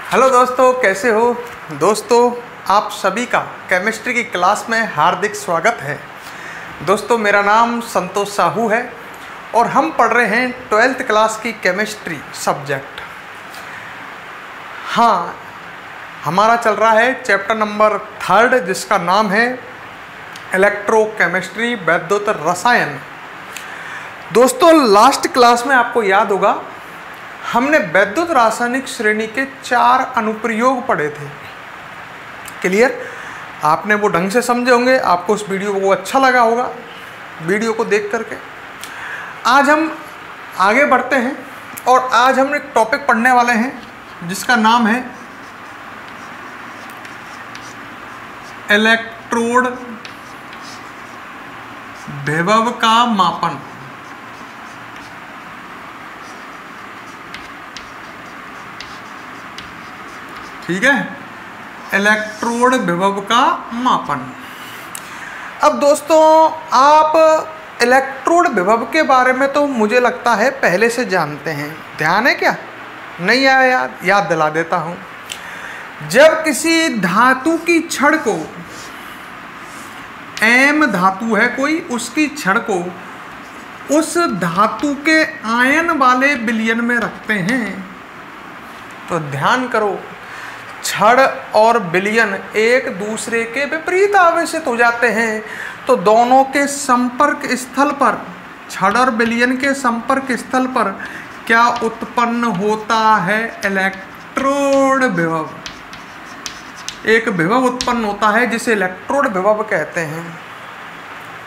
Hello दोस्तों, कैसे हो दोस्तों। आप सभी का केमिस्ट्री की क्लास में हार्दिक स्वागत है। दोस्तों, मेरा नाम संतोष साहू है और हम पढ़ रहे हैं 12th क्लास की केमिस्ट्री सब्जेक्ट। हाँ, हमारा चल रहा है चैप्टर नंबर 3 जिसका नाम है इलेक्ट्रोकेमिस्ट्री वैद्युत रसायन। दोस्तों, लास्ट क्लास में आपको याद होगा हमने वैद्युत रासायनिक श्रेणी के 4 अनुप्रयोग पढ़े थे। क्लियर? आपने वो ढंग से समझे होंगे, आपको उस वीडियो को अच्छा लगा होगा वीडियो को देख करके। आज हम आगे बढ़ते हैं और आज हम एक टॉपिक पढ़ने वाले हैं जिसका नाम है इलेक्ट्रोड विभव का मापन। ठीक है, इलेक्ट्रोड विभव का मापन। अब दोस्तों, आप इलेक्ट्रोड विभव के बारे में तो मुझे लगता है पहले से जानते हैं। ध्यान है क्या? नहीं आया? याद दिला देता हूँ। जब किसी धातु की छड़ को, एम धातु है कोई, उसकी छड़ को उस धातु के आयन वाले विलयन में रखते हैं तो ध्यान करो, छड़ और विलयन एक दूसरे के विपरीत आवेशित हो जाते हैं। तो दोनों के संपर्क स्थल पर, छड़ और विलयन के संपर्क स्थल पर क्या उत्पन्न होता है? इलेक्ट्रोड विभव। एक विभव उत्पन्न होता है जिसे इलेक्ट्रोड विभव कहते हैं।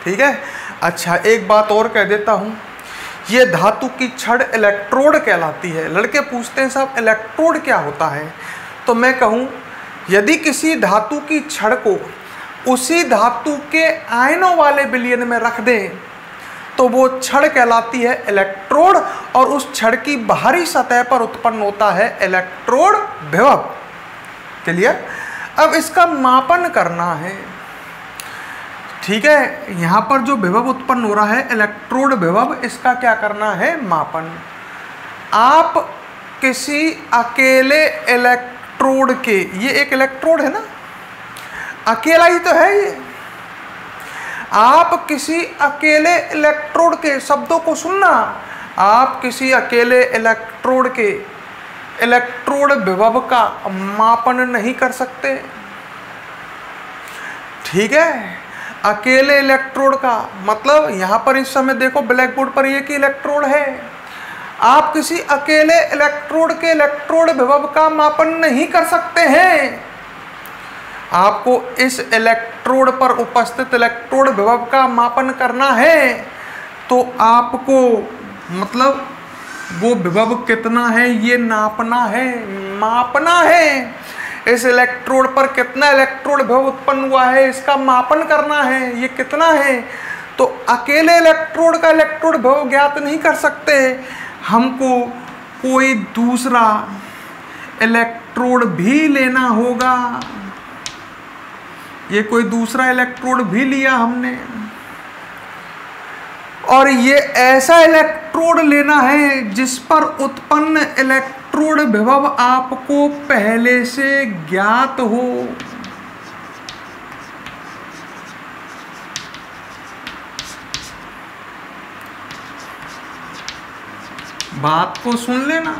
ठीक है। अच्छा, एक बात और कह देता हूँ, ये धातु की छड़ इलेक्ट्रोड कहलाती है। लड़के पूछते हैं साहब इलेक्ट्रोड क्या होता है? तो मैं कहूँ, यदि किसी धातु की छड़ को उसी धातु के आयनों वाले विलयन में रख दें तो वो छड़ कहलाती है इलेक्ट्रोड और उस छड़ की बाहरी सतह पर उत्पन्न होता है इलेक्ट्रोड विभव। क्लियर? अब इसका मापन करना है। ठीक है, यहाँ पर जो विभव उत्पन्न हो रहा है इलेक्ट्रोड विभव, इसका क्या करना है? मापन। आप किसी अकेले इलेक्ट्रोड के, ये एक इलेक्ट्रोड है ना, अकेला ही तो है ये। आप किसी अकेले इलेक्ट्रोड के, शब्दों को सुनना, आप किसी अकेले इलेक्ट्रोड के इलेक्ट्रोड विभव का मापन नहीं कर सकते। ठीक है, अकेले इलेक्ट्रोड का मतलब, यहाँ पर इस समय देखो ब्लैक बोर्ड पर एक ही इलेक्ट्रोड है। आप किसी अकेले इलेक्ट्रोड के इलेक्ट्रोड विभव का मापन नहीं कर सकते हैं। आपको इस इलेक्ट्रोड पर उपस्थित इलेक्ट्रोड विभव का मापन करना है तो आपको मतलब वो विभव कितना है ये नापना है, मापना है। इस इलेक्ट्रोड पर कितना इलेक्ट्रोड विभव उत्पन्न हुआ है इसका मापन करना है, ये कितना है। तो अकेले इलेक्ट्रोड का इलेक्ट्रोड विभव ज्ञात नहीं कर सकते, हमको कोई दूसरा इलेक्ट्रोड भी लेना होगा। ये कोई दूसरा इलेक्ट्रोड भी लिया हमने और ये ऐसा इलेक्ट्रोड लेना है जिस पर उत्पन्न इलेक्ट्रोड विभव आपको पहले से ज्ञात हो। बात को सुन लेना।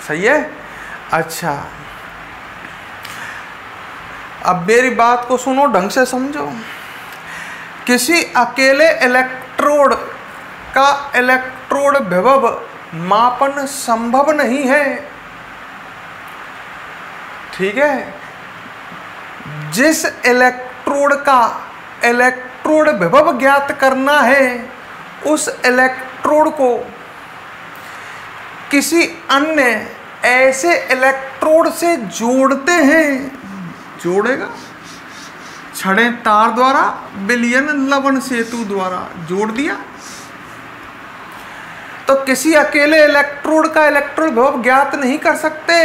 सही है? अच्छा, अब मेरी बात को सुनो, ढंग से समझो। किसी अकेले इलेक्ट्रोड का इलेक्ट्रोड विभव मापन संभव नहीं है। ठीक है, जिस इलेक्ट्रोड का इलेक्ट्रोड विभव ज्ञात करना है उस इलेक्ट्रोड को किसी अन्य ऐसे इलेक्ट्रोड से जोड़ते हैं। जोड़ेगा, छड़ें तार द्वारा, विलयन लवण सेतु द्वारा जोड़ दिया। तो किसी अकेले इलेक्ट्रोड का इलेक्ट्रोड विभव ज्ञात नहीं कर सकते।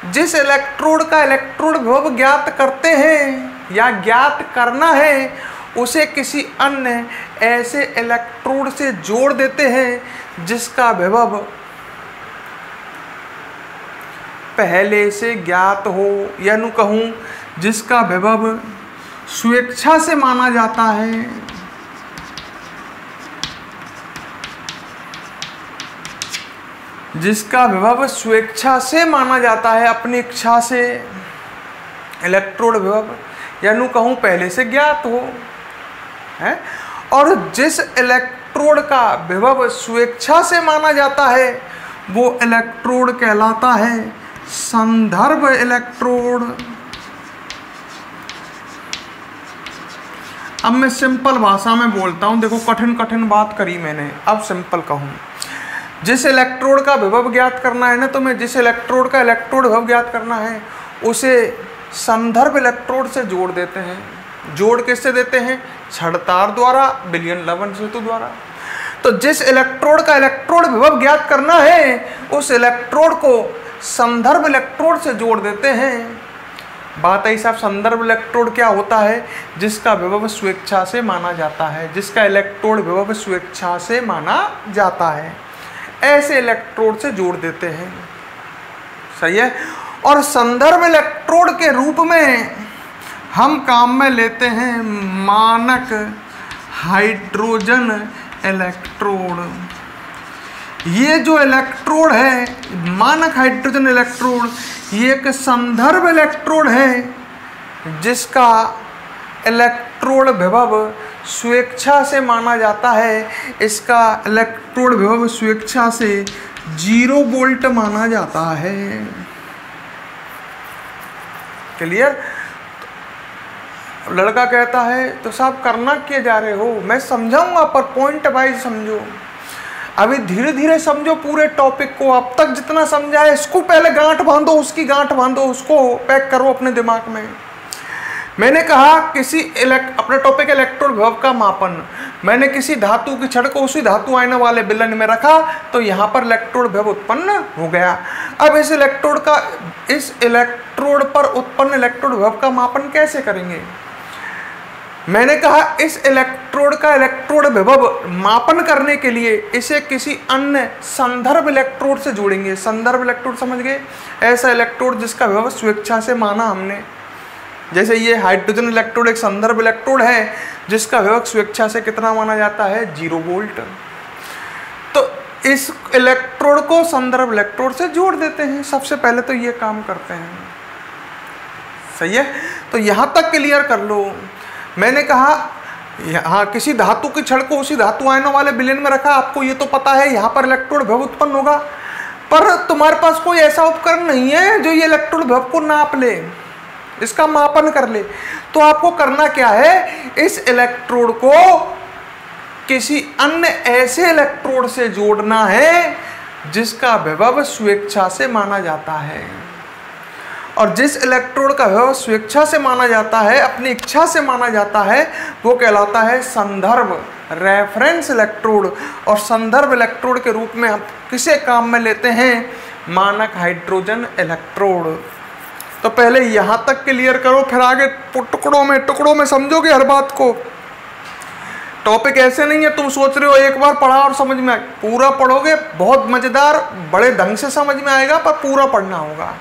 जिस इलेक्ट्रोड का इलेक्ट्रोड विभव ज्ञात करते हैं या ज्ञात करना है उसे किसी अन्य ऐसे इलेक्ट्रोड से जोड़ देते हैं जिसका विभव पहले से ज्ञात हो, या यूं कहूं जिसका विभव स्वेच्छा से माना जाता है, जिसका विभव स्वेच्छा से माना जाता है, अपनी इच्छा से इलेक्ट्रोड विभव, या यूं कहूं पहले से ज्ञात हो है। और जिस इलेक्ट्रोड का विभव स्वेच्छा से माना जाता है वो इलेक्ट्रोड कहलाता है संदर्भ इलेक्ट्रोड। अब मैं सिंपल भाषा में बोलता हूं, देखो कठिन कठिन बात करी मैंने, अब सिंपल कहूं। जिस इलेक्ट्रोड का विभव ज्ञात करना है ना, तो मैं जिस इलेक्ट्रोड का इलेक्ट्रोड विभव ज्ञात करना है उसे संदर्भ इलेक्ट्रोड से जोड़ देते हैं। जोड़ किससे देते हैं? छड़ तार द्वारा, विलयन लवण सेतु द्वारा। तो जिस इलेक्ट्रोड का इलेक्ट्रोड विभव ज्ञात करना है उस इलेक्ट्रोड को संदर्भ इलेक्ट्रोड से जोड़ देते हैं। बात है साहब, संदर्भ इलेक्ट्रोड क्या होता है? जिसका विभव स्वेच्छा से माना जाता है, जिसका इलेक्ट्रोड विभव स्वेच्छा से माना जाता है, ऐसे इलेक्ट्रोड से जोड़ देते हैं। सही है। और संदर्भ इलेक्ट्रोड के रूप में हम काम में लेते हैं मानक हाइड्रोजन इलेक्ट्रोड। ये जो इलेक्ट्रोड है मानक हाइड्रोजन इलेक्ट्रोड, ये एक संदर्भ इलेक्ट्रोड है जिसका इलेक्ट्रोड विभव स्वेच्छा से माना जाता है। इसका इलेक्ट्रोड विभव स्वेच्छा से 0 वोल्ट माना जाता है। क्लियर? लड़का कहता है तो साहब करना क्या जा रहे हो? मैं समझाऊंगा पर पॉइंट वाइज समझो, अभी धीरे धीरे समझो पूरे टॉपिक को। अब तक जितना समझा है इसको पहले गांठ बांधो, उसकी गांठ बांधो, उसको पैक करो अपने दिमाग में। मैंने कहा किसी अपने टॉपिक इलेक्ट्रोड विभव का मापन, मैंने किसी धातु की छड़ को उसी धातु आयन वाले विलयन में रखा तो यहाँ पर इलेक्ट्रोड विभव उत्पन्न हो गया। अब इस इलेक्ट्रोड पर उत्पन्न इलेक्ट्रोड विभव का मापन कैसे करेंगे? मैंने कहा इस इलेक्ट्रोड का इलेक्ट्रोड विभव मापन करने के लिए इसे किसी अन्य संदर्भ इलेक्ट्रोड से जोड़ेंगे। संदर्भ इलेक्ट्रोड समझ गए? ऐसा इलेक्ट्रोड जिसका विभव स्वेच्छा से माना हमने। जैसे ये हाइड्रोजन इलेक्ट्रोड एक संदर्भ इलेक्ट्रोड है जिसका विभव स्वेच्छा से कितना माना जाता है? 0 वोल्ट। तो इस इलेक्ट्रोड को संदर्भ इलेक्ट्रोड से जोड़ देते हैं। सबसे पहले तो ये काम करते हैं। सही है। तो यहाँ तक क्लियर कर लो। मैंने कहा यहाँ किसी धातु की छड़ को उसी धातु आयनों वाले विलयन में रखा, आपको ये तो पता है यहाँ पर इलेक्ट्रोड विभव उत्पन्न होगा, पर तुम्हारे पास कोई ऐसा उपकरण नहीं है जो ये इलेक्ट्रोड विभव को नाप ले, इसका मापन कर ले। तो आपको करना क्या है? इस इलेक्ट्रोड को किसी अन्य ऐसे इलेक्ट्रोड से जोड़ना है जिसका विभव स्वेच्छा से माना जाता है। और जिस इलेक्ट्रोड का विभव स्वेच्छा से माना जाता है, अपनी इच्छा से माना जाता है, वो कहलाता है संदर्भ रेफरेंस इलेक्ट्रोड। और संदर्भ इलेक्ट्रोड के रूप में हम किसे काम में लेते हैं? मानक हाइड्रोजन इलेक्ट्रोड। तो पहले यहाँ तक क्लियर करो, फिर आगे टुकड़ों में समझोगे हर बात को। टॉपिक ऐसे नहीं है तुम सोच रहे हो एक बार पढ़ा और समझ में, पूरा पढ़ोगे बहुत मज़ेदार बड़े ढंग से समझ में आएगा, पर पूरा पढ़ना होगा।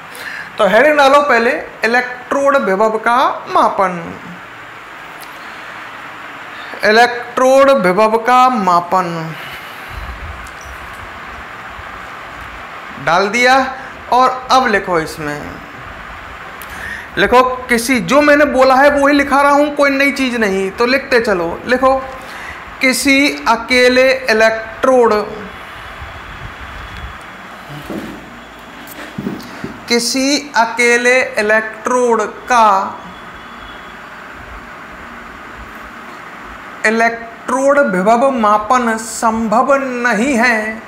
तो हेडिंग डालो पहले इलेक्ट्रोड विभव का मापन। इलेक्ट्रोड विभव का मापन डाल दिया। और अब लिखो, इसमें लिखो किसी, जो मैंने बोला है वो ही लिखा रहा हूं, कोई नई चीज नहीं। तो लिखते चलो। लिखो किसी अकेले इलेक्ट्रोड, किसी अकेले इलेक्ट्रोड का इलेक्ट्रोड विभव मापन संभव नहीं है।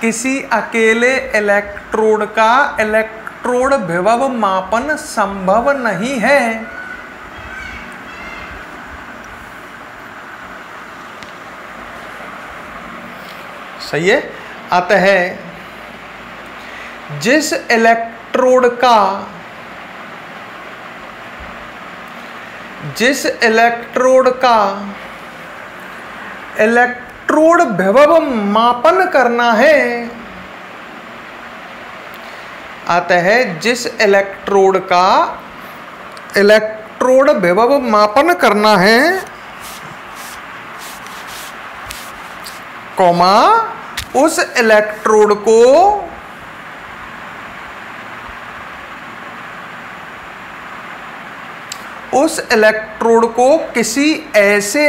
किसी अकेले इलेक्ट्रोड का इलेक्ट्रोड विभव मापन संभव नहीं है। सही है। अतः जिस इलेक्ट्रोड का जिस इलेक्ट्रोड का इलेक्ट्रोड विभव मापन करना है, अतः जिस इलेक्ट्रोड का इलेक्ट्रोड विभव मापन करना है, कॉमा, उस इलेक्ट्रोड को किसी ऐसे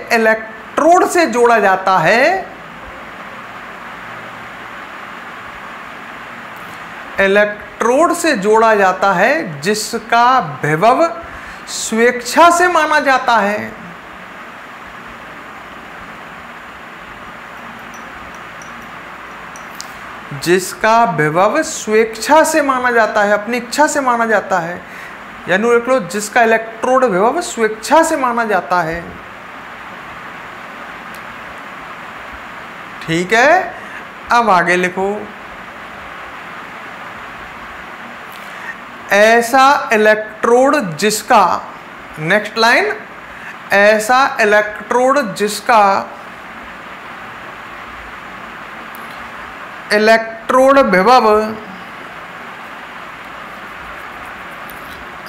इलेक्ट्रोड से जोड़ा जाता है, जिसका विभव स्वेच्छा से माना जाता है। जिसका विभव स्वेच्छा से माना जाता है, अपनी इच्छा से माना जाता है, यानी लिख लो जिसका इलेक्ट्रोड विभव स्वेच्छा से माना जाता है। ठीक है, अब आगे लिखो, ऐसा इलेक्ट्रोड जिसका, नेक्स्ट लाइन, ऐसा इलेक्ट्रोड जिसका इलेक्ट्रोड विभव,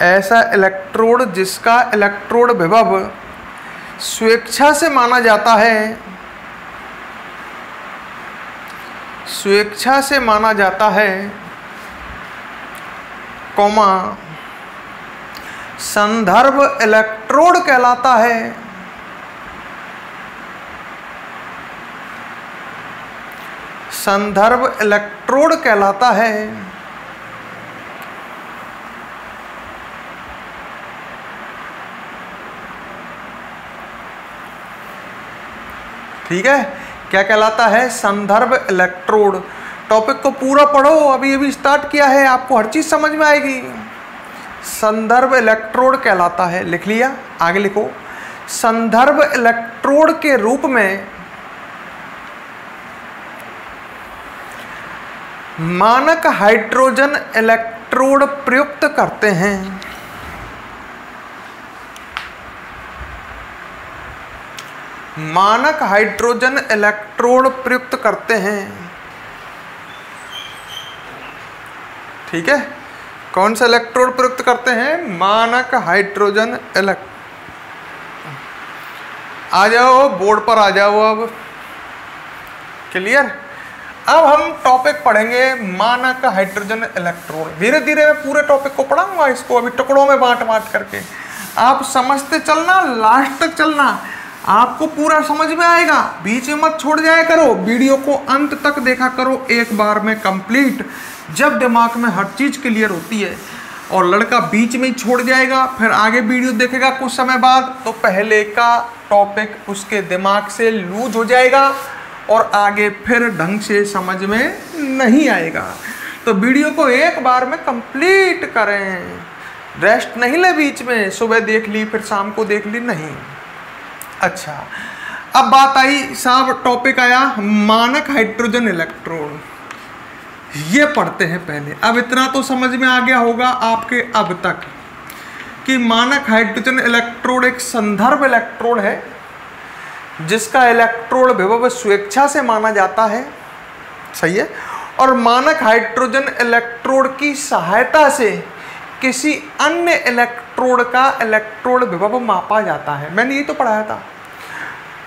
ऐसा इलेक्ट्रोड जिसका इलेक्ट्रोड विभव स्वेच्छा से माना जाता है, स्वेच्छा से माना जाता है, कॉमा, संदर्भ इलेक्ट्रोड कहलाता है। संदर्भ इलेक्ट्रोड कहलाता है। ठीक है, क्या कहलाता है? संदर्भ इलेक्ट्रोड। टॉपिक को पूरा पढ़ो, अभी स्टार्ट किया है, आपको हर चीज समझ में आएगी। संदर्भ इलेक्ट्रोड कहलाता है, लिख लिया, आगे लिखो। संदर्भ इलेक्ट्रोड के रूप में मानक हाइड्रोजन इलेक्ट्रोड प्रयुक्त करते हैं। मानक हाइड्रोजन इलेक्ट्रोड प्रयुक्त करते हैं। ठीक है, कौन सा इलेक्ट्रोड प्रयुक्त करते हैं? मानक हाइड्रोजन आ जाओ, बोर्ड पर आ जाओ। अब क्लियर? अब हम टॉपिक पढ़ेंगे मानक हाइड्रोजन इलेक्ट्रोड। धीरे धीरे मैं पूरे टॉपिक को पढ़ाऊंगा, इसको अभी टुकड़ों में बांट करके आप समझते चलना, लास्ट तक चलना, आपको पूरा समझ में आएगा। बीच में मत छोड़ जाया करो, वीडियो को अंत तक देखा करो, एक बार में कंप्लीट। जब दिमाग में हर चीज क्लियर होती है और लड़का बीच में ही छोड़ जाएगा, फिर आगे वीडियो देखेगा कुछ समय बाद, तो पहले का टॉपिक उसके दिमाग से लूज हो जाएगा और आगे फिर ढंग से समझ में नहीं आएगा। तो वीडियो को एक बार में कंप्लीट करें, रेस्ट नहीं ले बीच में, सुबह देख ली फिर शाम को देख ली, नहीं। अच्छा, अब बात आई साहब, टॉपिक आया मानक हाइड्रोजन इलेक्ट्रोड। ये पढ़ते हैं पहले। अब इतना तो समझ में आ गया होगा आपके अब तक कि मानक हाइड्रोजन इलेक्ट्रोड एक संदर्भ इलेक्ट्रोड है जिसका इलेक्ट्रोड विभव स्वेच्छा से माना जाता है। सही है। और मानक हाइड्रोजन इलेक्ट्रोड की सहायता से किसी अन्य इलेक्ट्रोड का इलेक्ट्रोड विभव मापा जाता है। मैंने ये तो पढ़ाया था,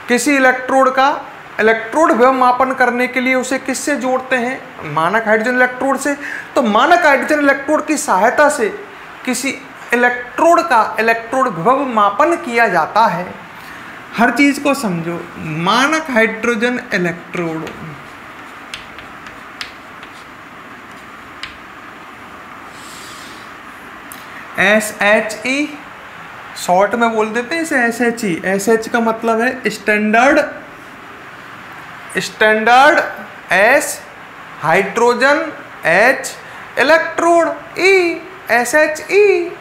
किसी इलेक्ट्रोड का इलेक्ट्रोड विभव मापन करने के लिए उसे किससे जोड़ते हैं? मानक हाइड्रोजन इलेक्ट्रोड से। तो मानक हाइड्रोजन इलेक्ट्रोड की सहायता से किसी इलेक्ट्रोड का इलेक्ट्रोड विभव मापन किया जाता है। हर चीज को समझो। मानक हाइड्रोजन इलेक्ट्रोड, SHE, शॉर्ट में बोल देते हैं इसे SHE। SH का मतलब है standard, S hydrogen, H electrode, E SHE।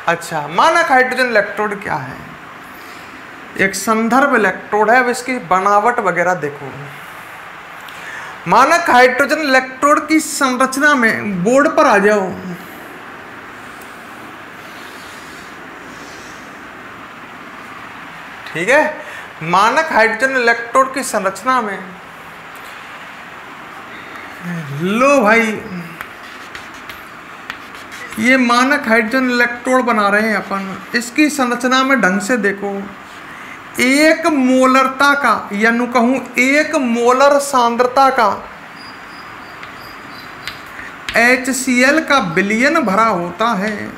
अच्छा, मानक हाइड्रोजन इलेक्ट्रोड क्या है? एक संदर्भ इलेक्ट्रोड है। अब इसकी बनावट वगैरह देखो। मानक हाइड्रोजन इलेक्ट्रोड की संरचना में, बोर्ड पर आ जाओ, ठीक है। मानक हाइड्रोजन इलेक्ट्रोड की संरचना में, लो भाई, ये मानक हाइड्रोजन इलेक्ट्रोड बना रहे हैं अपन। इसकी संरचना में ढंग से देखो, एक मोलरता का, या नु कहूं एक मोलर सांद्रता का HCl का विलयन भरा होता है।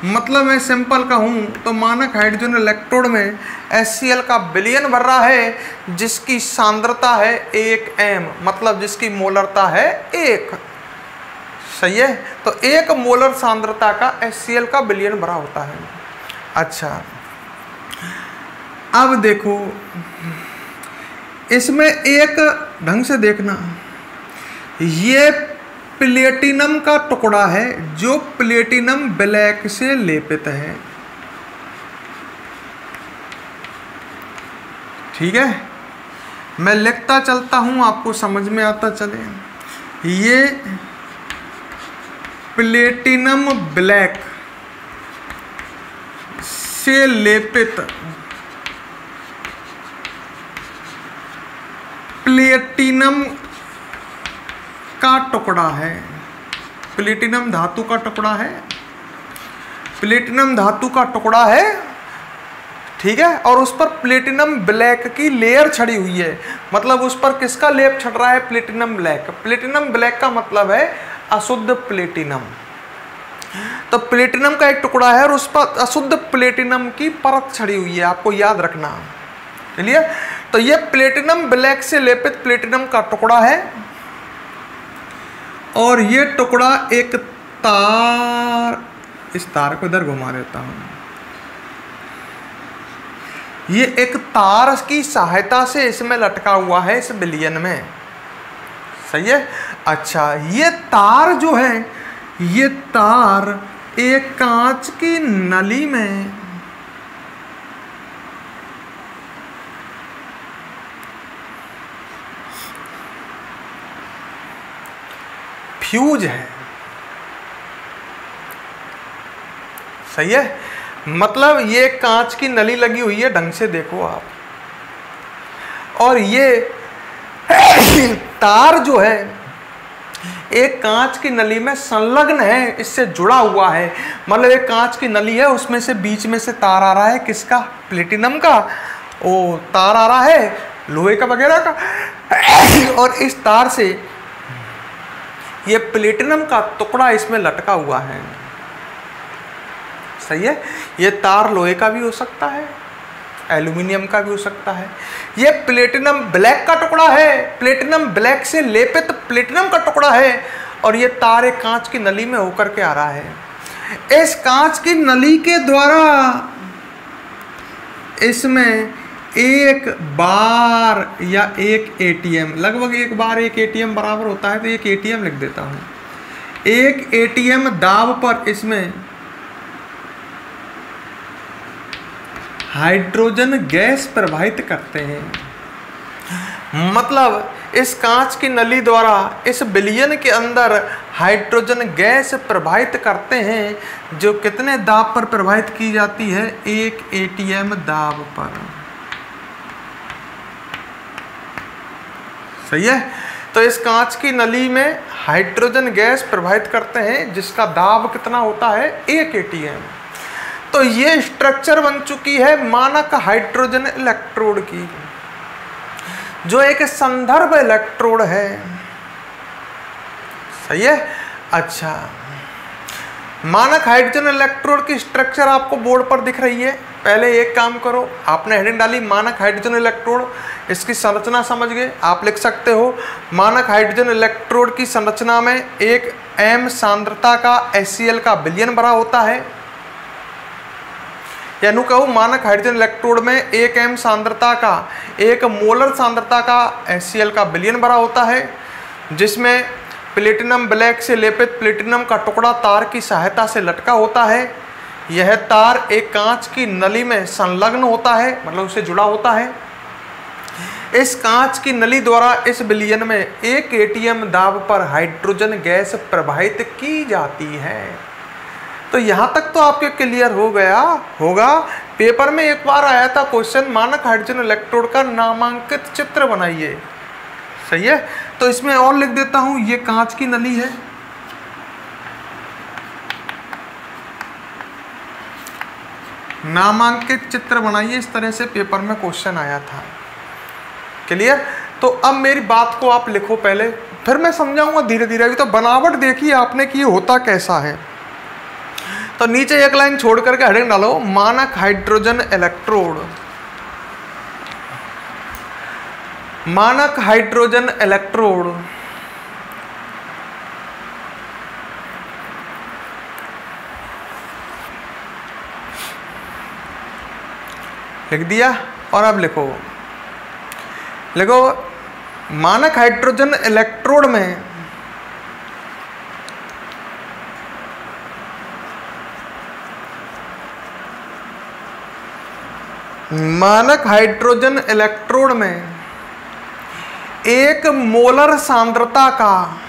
मतलब मैं सिंपल कहूं तो मानक हाइड्रोजन इलेक्ट्रोड में HCl का विलयन भर रहा है जिसकी सांद्रता है 1 m, मतलब जिसकी मोलरता है 1। सही है। तो 1 मोलर सांद्रता का HCl का विलयन भरा होता है। अच्छा, अब देखो इसमें एक ढंग से देखना, ये प्लेटिनम का टुकड़ा है जो प्लेटिनम ब्लैक से लेपित है। ठीक है, मैं लिखता चलता हूं, आपको समझ में आता चले। ये प्लेटिनम ब्लैक से लेपित प्लेटिनम का टुकड़ा है, प्लेटिनम धातु का टुकड़ा है, प्लेटिनम धातु का टुकड़ा है। ठीक है, और उस पर प्लेटिनम ब्लैक की लेयर छड़ी हुई है। मतलब उस पर किसका लेप छड़ रहा है? Platinum black. प्लेटिनम ब्लैक का मतलब है अशुद्ध प्लेटिनम। तो प्लेटिनम का एक टुकड़ा है और उस पर अशुद्ध प्लेटिनम की परत छड़ी हुई है, आपको याद रखना। चलिए, तो ये प्लेटिनम ब्लैक से लेपित प्लेटिनम का टुकड़ा है और ये टुकड़ा एक तार, इस तार को इधर घुमा देता हूं, ये एक तार की सहायता से इसमें लटका हुआ है, इस विलयन में। सही है। अच्छा, ये तार जो है, ये तार एक कांच की नली में फ्यूज है। सही है, मतलब ये कांच की नली लगी हुई है, ढंग से देखो आप, और ये तार जो है एक कांच की नली में संलग्न है, इससे जुड़ा हुआ है। मतलब एक कांच की नली है, उसमें से बीच में से तार आ रहा है, किसका? प्लेटिनम का। ओ तार आ रहा है लोहे का वगैरह का, और इस तार से ये प्लेटिनम का टुकड़ा इसमें लटका हुआ है। सही है। ये तार लोहे का भी हो सकता है, एल्यूमिनियम का भी हो सकता है। ये प्लेटिनम ब्लैक का टुकड़ा है, प्लेटिनम ब्लैक से लेपित प्लेटिनम का टुकड़ा है, और ये तार एक कांच की नली में होकर के आ रहा है। इस कांच की नली के द्वारा इसमें एक बार या एक एटीएम, लगभग एक बार एक एटीएम बराबर होता है, तो एक एटीएम लिख देता हूं। एक एटीएम दाब पर इसमें हाइड्रोजन गैस प्रवाहित करते हैं। मतलब इस कांच की नली द्वारा इस विलयन के अंदर हाइड्रोजन गैस प्रवाहित करते हैं, जो कितने दाब पर प्रवाहित की जाती है? एक एटीएम दाब पर। सही है। तो इस कांच की नली में हाइड्रोजन गैस प्रवाहित करते हैं, जिसका दाब कितना होता है? 1 एटीएम। तो ये स्ट्रक्चर बन चुकी है मानक हाइड्रोजन इलेक्ट्रोड की, जो एक संदर्भ इलेक्ट्रोड है। सही है। अच्छा, मानक हाइड्रोजन इलेक्ट्रोड की स्ट्रक्चर आपको बोर्ड पर दिख रही है। पहले एक काम करो, आपने हेडिंग डाली मानक हाइड्रोजन इलेक्ट्रोड, इसकी संरचना समझ गए। आप लिख सकते हो मानक हाइड्रोजन इलेक्ट्रोड की संरचना में 1 m सांद्रता का HCl का विलयन भरा होता है। यानी कहूँ मानक हाइड्रोजन इलेक्ट्रोड में 1 m सांद्रता का, 1 मोलर सांद्रता का HCl का विलयन भरा होता है, जिसमें प्लेटिनम ब्लैक से लेपित प्लेटिनम का टुकड़ा तार की सहायता से लटका होता है। यह तार एक कांच की नली में संलग्न होता है, मतलब उससे जुड़ा होता है। इस कांच की नली द्वारा इस विलयन में 1 atm दाब पर हाइड्रोजन गैस प्रवाहित की जाती है। तो यहां तक तो आपके क्लियर हो गया होगा। पेपर में एक बार आया था क्वेश्चन, मानक हाइड्रोजन इलेक्ट्रोड का नामांकित चित्र बनाइए। सही है, तो इसमें और लिख देता हूं, ये कांच की नली है, नामांकित चित्र बनाइए। इस तरह से पेपर में क्वेश्चन आया था। क्लियर? तो अब मेरी बात को आप लिखो पहले, फिर मैं समझाऊंगा धीरे धीरे। अभी तो बनावट देखी आपने कि होता कैसा है। तो नीचे एक लाइन छोड़ करके हेडिंग डालो, मानक हाइड्रोजन इलेक्ट्रोड। मानक हाइड्रोजन इलेक्ट्रोड लिख दिया। और अब लिखो मानक हाइड्रोजन इलेक्ट्रोड में मानक हाइड्रोजन इलेक्ट्रोड में 1 मोलर सांद्रता का,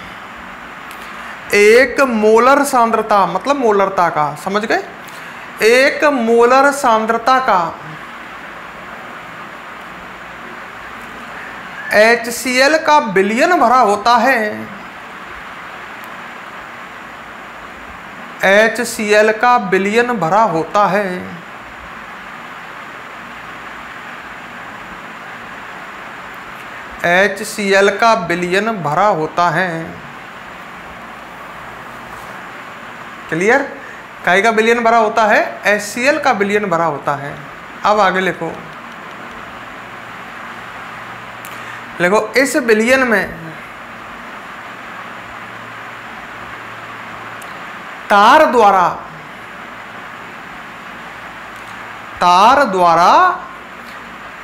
1 मोलर सांद्रता मतलब मोलरता का, समझ गए? 1 मोलर सांद्रता का HCl का विलयन भरा होता है। HCl का विलयन भरा होता है। HCl का विलयन भरा होता है। क्लियर? काहे का विलयन भरा होता है? HCl का विलयन भरा होता है। अब आगे लिखो इस विलयन में तार द्वारा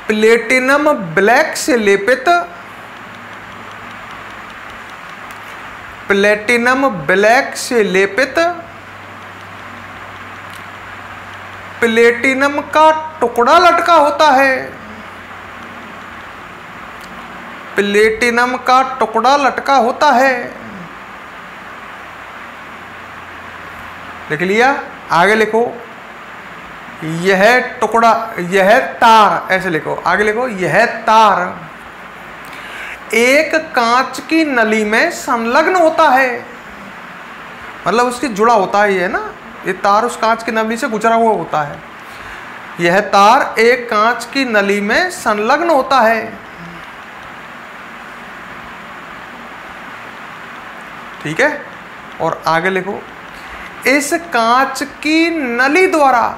प्लेटिनम ब्लैक से लेपित प्लेटिनम का टुकड़ा लटका होता है। प्लेटिनम का टुकड़ा लटका होता है। लिख लिया? आगे लिखो, यह टुकड़ा, यह तार, ऐसे लिखो। आगे लिखो, यह तार एक कांच की नली में संलग्न होता है। मतलब उसकी जुड़ा होता है, ये ना, ये तार उस कांच की नली से गुजरा हुआ होता है। यह तार एक कांच की नली में संलग्न होता है। ठीक है? और आगे लिखो, इस कांच की नली द्वारा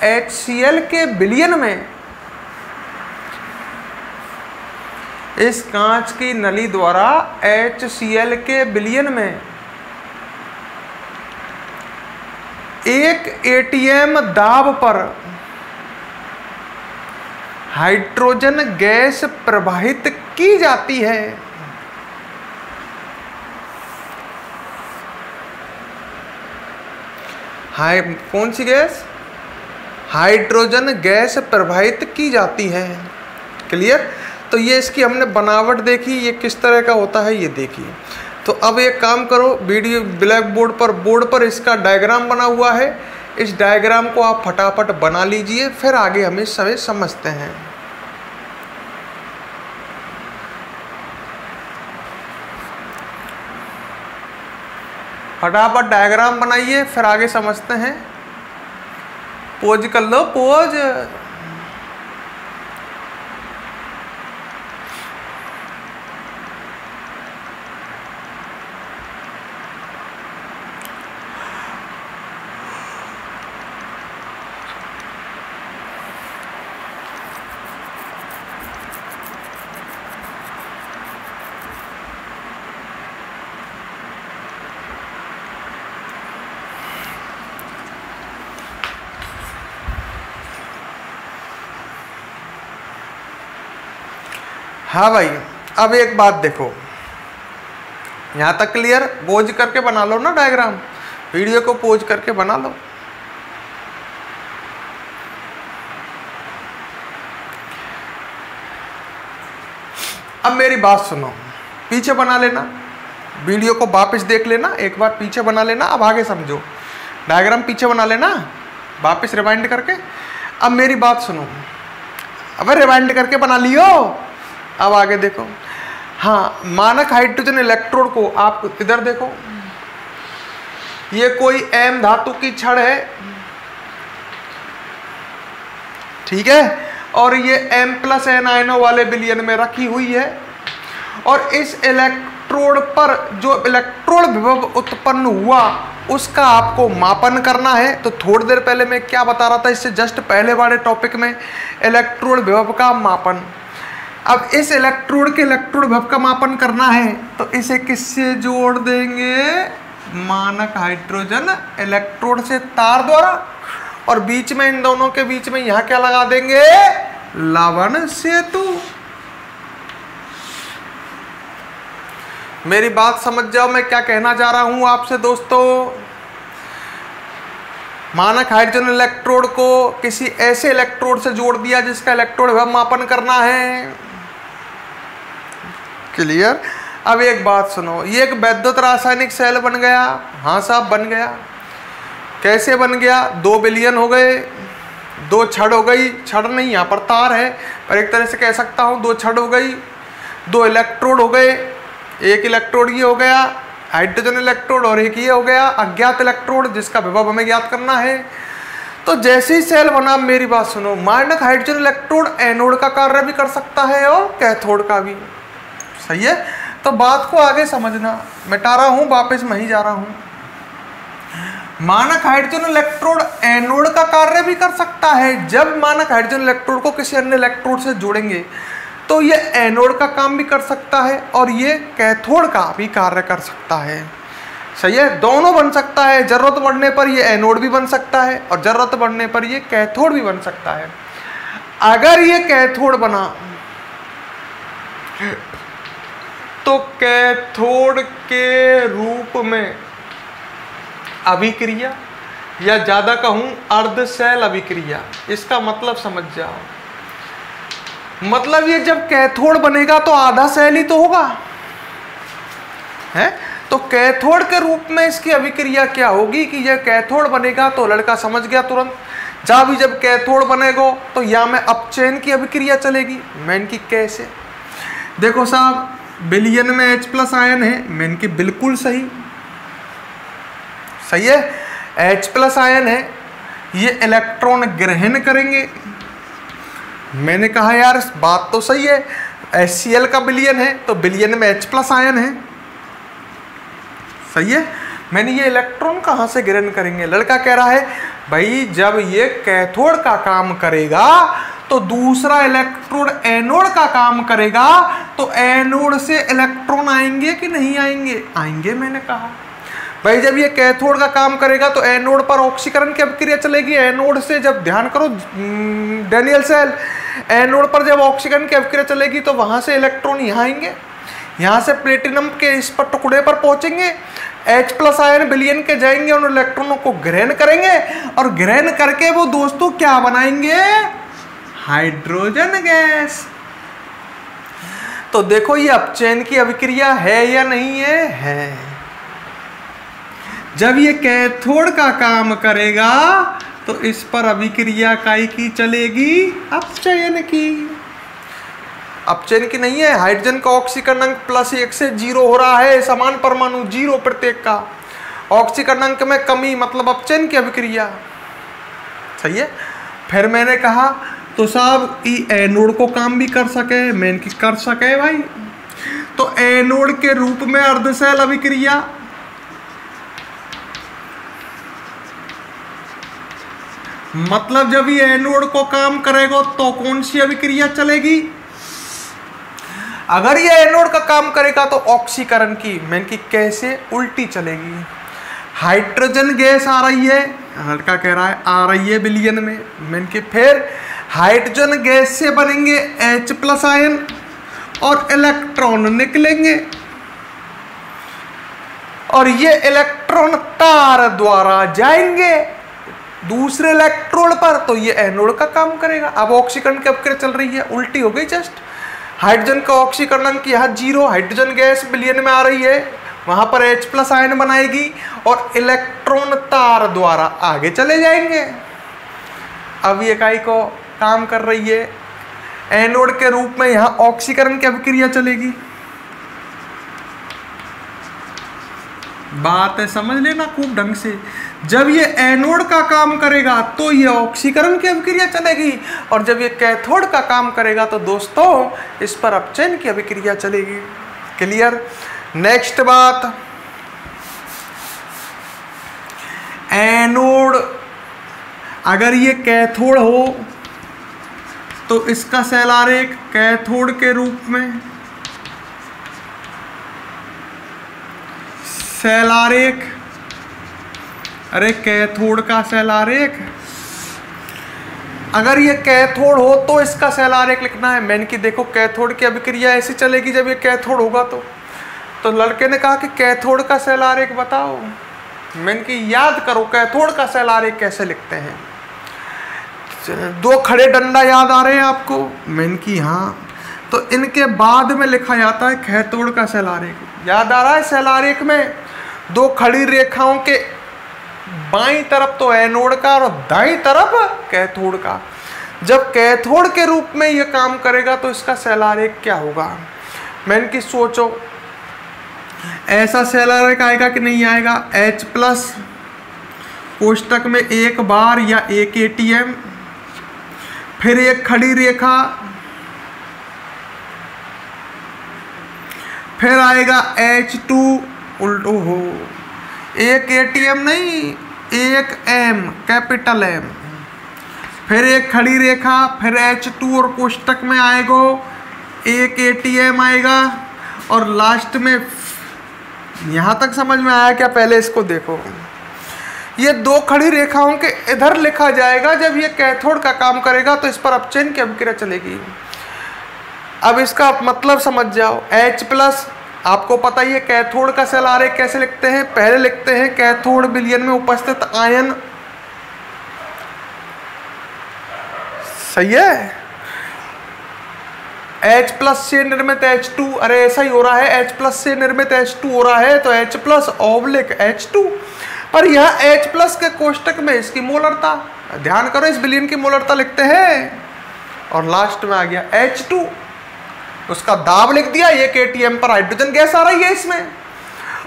HCl के विलयन में, इस कांच की नली द्वारा HCl के विलयन में 1 atm दाब पर हाइड्रोजन गैस प्रवाहित की जाती है। कौन सी गैस? हाइड्रोजन गैस प्रवाहित की जाती है। क्लियर? तो ये इसकी हमने बनावट देखी, ये किस तरह का होता है ये देखिए। तो अब एक काम करो, वीडियो ब्लैक बोर्ड पर इसका डायग्राम बना हुआ है। इस डायग्राम को आप फटाफट बना लीजिए, फिर आगे हम इस समय समझते हैं। फटाफट डायग्राम बनाइए, फिर आगे समझते हैं। पोज कर लो, पोज। हाँ भाई, अब एक बात देखो, यहाँ तक क्लियर? पोज करके बना लो ना डायग्राम, वीडियो को पोज करके बना लो। अब मेरी बात सुनो, पीछे बना लेना, वीडियो को वापस देख लेना, एक बार पीछे बना लेना, अब आगे समझो, डायग्राम पीछे बना लेना वापस रिवाइंड करके। अब मेरी बात सुनो, अब रिवाइंड करके बना लियो, अब आगे देखो। हाँ, मानक हाइड्रोजन इलेक्ट्रोड को आप इधर देखो, ये कोई एम धातु की छड़ है, ठीक है, और ये M+N आयनों वाले विलयन में रखी हुई है, और इस इलेक्ट्रोड पर जो इलेक्ट्रोड विभव उत्पन्न हुआ उसका आपको मापन करना है। तो थोड़ी देर पहले मैं क्या बता रहा था, इससे जस्ट पहले वाले टॉपिक में इलेक्ट्रोड विभव का मापन। अब इस इलेक्ट्रोड के इलेक्ट्रोड विभव का मापन करना है तो इसे किससे जोड़ देंगे, मानक हाइड्रोजन इलेक्ट्रोड से तार द्वारा, और बीच में इन दोनों के बीच में यहां क्या लगा देंगे, लवण सेतु। मेरी बात समझ जाओ मैं क्या कहना चाह रहा हूं आपसे दोस्तों। मानक हाइड्रोजन इलेक्ट्रोड को किसी ऐसे इलेक्ट्रोड से जोड़ दिया जिसका इलेक्ट्रोड विभव मापन करना है। क्लियर। अब एक बात सुनो, ये एक वैद्युत रासायनिक सेल बन गया। हाँ साहब बन गया। कैसे बन गया, 2 विलयन हो गए, 2 छड़ हो गई, छड़ नहीं यहाँ पर तार है पर एक तरह से कह सकता हूँ 2 छड़ हो गई, 2 इलेक्ट्रोड हो गए, एक इलेक्ट्रोड ये हो गया हाइड्रोजन इलेक्ट्रोड और एक ये हो गया अज्ञात इलेक्ट्रोड जिसका विभव हमें ज्ञात करना है। तो जैसे ही सेल बना, मेरी बात सुनो, मानक हाइड्रोजन इलेक्ट्रोड एनोड का कार्य भी कर सकता है और कैथोड का भी। सही है, तो बात को आगे समझना, मिटा रहा हूँ वापस मैं ही जा रहा हूँ। मानक हाइड्रोजन इलेक्ट्रोड एनोड का कार्य भी कर सकता है। जब मानक हाइड्रोजन इलेक्ट्रोड को किसी अन्य इलेक्ट्रोड से जोड़ेंगे तो ये एनोड का काम भी कर सकता है और ये कैथोड का भी कार्य कर सकता है। सही है, दोनों बन सकता है। जरूरत पड़ने पर ये एनोड भी बन सकता है और जरूरत पड़ने पर ये कैथोड भी बन सकता है। अगर ये कैथोड बना तो कैथोड के रूप में अभिक्रिया, या ज्यादा कहूं अर्धशैल अभिक्रिया, इसका मतलब समझ जाओ। मतलब ये जब कैथोड बनेगा तो आधा शैल ही तो होगा, है? तो कैथोड के रूप में इसकी अभिक्रिया क्या होगी कि यह कैथोड बनेगा, तो लड़का समझ गया तुरंत। जब कैथोड बनेगा तो या में अपचयन की अभिक्रिया चलेगी। मैन की कैसे, देखो साहब, विलयन में H+ आयन है, मैन की बिल्कुल सही, सही है, H+ आयन है, ये इलेक्ट्रॉन ग्रहण करेंगे। मैंने कहा यार बात तो सही है, HCl का विलयन है तो विलयन में H+ आयन है, सही है। मैंने ये इलेक्ट्रॉन कहाँ से ग्रहण करेंगे, लड़का कह रहा है भाई जब ये कैथोड का काम करेगा तो दूसरा इलेक्ट्रोड एनोड का काम करेगा, तो एनोड से इलेक्ट्रॉन आएंगे कि नहीं आएंगे, आएंगे। मैंने कहा भाई जब ये कैथोड का काम करेगा तो एनोड पर ऑक्सीकरण की अभिक्रिया चलेगी। एनोड से जब ध्यान करो डैनियल सेल, एनोड पर जब ऑक्सीकरण की अभिक्रिया चलेगी तो वहां से इलेक्ट्रॉन यहाँ आएंगे, यहाँ से प्लेटिनम के इस पर टुकड़े पर पहुंचेंगे, H+ आयन विलयन के जाएंगे, उन इलेक्ट्रॉनों को ग्रहण करेंगे और ग्रहण करके वो दोस्तों क्या बनाएंगे, हाइड्रोजन गैस। तो देखो ये अपचयन की अभिक्रिया है या नहीं है। जब ये कैथोड का काम करेगा तो इस पर अभिक्रिया काई की चलेगी, अपचयन की। अपचयन की नहीं है, हाइड्रोजन का ऑक्सीकरण अंक +1 से 0 हो रहा है, समान परमाणु 0 प्रत्येक का, ऑक्सीकरण अंक में कमी मतलब अपचयन की अभिक्रिया। सही है। फिर मैंने कहा तो साहब एनोड को काम भी कर सके, मैंने की कर सके भाई, तो एनोड के रूप में अर्धशैल अभिक्रिया, मतलब जब ये एनोड को काम करेगा तो कौन सी अभिक्रिया चलेगी, अगर ये एनोड का काम करेगा तो ऑक्सीकरण की, मैंने की कैसे, उल्टी चलेगी। हाइड्रोजन गैस आ रही है, लड़का कह रहा है आ रही है विलयन में, मैंने की फिर हाइड्रोजन गैस से बनेंगे H+ आयन और इलेक्ट्रॉन निकलेंगे और ये इलेक्ट्रॉन तार द्वारा जाएंगे दूसरे इलेक्ट्रोड पर, तो ये एनोड का काम करेगा। अब ऑक्सीकरण की अभिक्रिया चल रही है, उल्टी हो गई जस्ट, हाइड्रोजन का ऑक्सीकरण की यहाँ 0 हाइड्रोजन गैस विलयन में आ रही है, वहां पर H+ आयन बनाएगी और इलेक्ट्रॉन तार द्वारा आगे चले जाएंगे। अब ये इकाई को काम कर रही है, एनोड के रूप में यहाँ ऑक्सीकरण की अभिक्रिया चलेगी। बात है, समझ लेना खूब ढंग से। जब ये एनोड का काम करेगा तो ये ऑक्सीकरण की अभिक्रिया चलेगी, और जब ये कैथोड का काम करेगा तो दोस्तों इस पर अपचयन की अभिक्रिया चलेगी। क्लियर? नेक्स्ट बात, एनोड अगर ये कैथोड हो तो इसका सेल आरेख कैथोड के रूप में, सेल आरेख, अरे कैथोड का सेल आरेख, अगर ये कैथोड हो तो इसका सेल आरेख लिखना है। मैंने कि देखो कैथोड की अभिक्रिया ऐसी चलेगी जब ये कैथोड होगा तो लड़के ने कहा कि कैथोड का सेल आरेख बताओ। मैंने कि याद करो कैथोड का सेल आरेख कैसे लिखते हैं। 2 खड़े डंडा याद आ रहे हैं आपको? मैंने कि हाँ, तो इनके बाद में लिखा जाता है कैथोड का सेल आरेख। याद आ रहा है? सेल आरेख में 2 खड़ी रेखाओं के बाईं तरफ तो एनोड का और दाईं तरफ कैथोड का। जब कैथोड के रूप में ये काम करेगा तो इसका सेल आरेख क्या होगा? मैंने कि सोचो, ऐसा सेल आरेख आएगा कि नहीं आएगा? H+ कोष्टक में 1 बार या 1 ATM, फिर एक खड़ी रेखा, फिर आएगा H2 उल्टो हो, 1 ATM नहीं, 1 M, कैपिटल M, फिर एक खड़ी रेखा, फिर H2 और कोष्टक में आएगा 1 ATM आएगा, और लास्ट में यहां तक समझ में आया क्या? पहले इसको देखो, ये 2 खड़ी रेखाओं के इधर लिखा जाएगा। जब ये कैथोड का काम करेगा तो इस पर अपचयन की अभिक्रिया चलेगी। अब इसका मतलब समझ जाओ। H+ आपको पता ही है कैथोड का सेल आरेख कैसे लिखते हैं। पहले लिखते हैं कैथोड विलयन में उपस्थित आयन, सही है। H+ से निर्मित H2, अरे ऐसा ही हो रहा है, H+ से निर्मित H2 हो रहा है तो H+ H2, पर यह H+ के कोष्टक में इसकी मोलरता, ध्यान करो इस विलयन की मोलरता लिखते हैं, और लास्ट में आ गया H2, उसका दाब लिख दिया। 1 ATM पर हाइड्रोजन गैस आ रही है इसमें,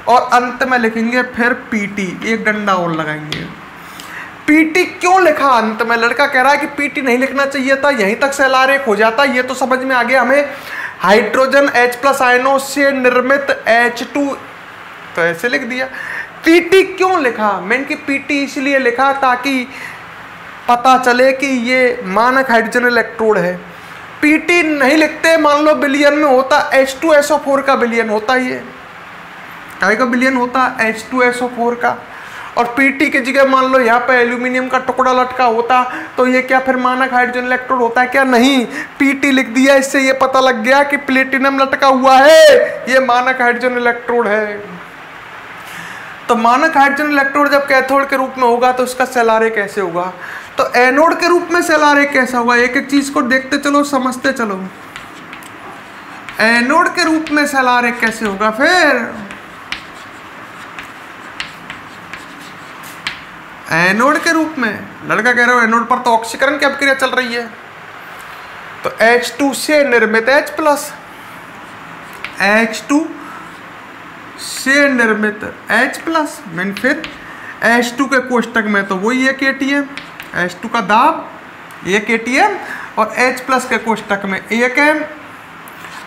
और अंत में लिखेंगे फिर PT, एक डंडा और लगाएंगे। PT क्यों लिखा अंत में? लड़का कह रहा है कि PT नहीं लिखना चाहिए था, यहीं तक सेल आरेख हो जाता। ये तो समझ में आ गया हमें, हाइड्रोजन H+ आयनों से निर्मित H2, तो ऐसे लिख दिया। PT क्यों लिखा? मैंने कि PT इसलिए लिखा ताकि पता चले कि ये मानक हाइड्रोजन इलेक्ट्रोड है। PT नहीं लिखते, मान लो विलयन में होता H2SO4 का विलयन होता, ये काय का विलयन होता? H2SO4 का, और PT की जगह मान लो यहाँ पे एल्यूमिनियम का टुकड़ा लटका होता तो ये क्या फिर मानक हाइड्रोजन इलेक्ट्रोड होता है क्या? नहीं, PT लिख दिया, इससे ये पता लग गया कि प्लेटिनम लटका हुआ है, ये मानक हाइड्रोजन इलेक्ट्रोड है। तो मानक हाइड्रोजन इलेक्ट्रोड जब कैथोड के रूप में होगा तो उसका सेल आरेख कैसे होगा? तो एनोड के रूप में सेल आरेख कैसा होगा? एक एक चीज को देखते चलो, समझते चलो। एनोड के रूप में सेल आरेख कैसे होगा? फिर एनोड के रूप में, लड़का कह रहे हो एनोड पर तो ऑक्सीकरण की अभिक्रिया चल रही है, तो H2 से निर्मित H+, H2 से निर्मित H+, मीन फिर H2 के कोष्टक में तो वही 1 ATM, H2 का दाब 1 ATM, और H+ के कोष्टक में 1 M,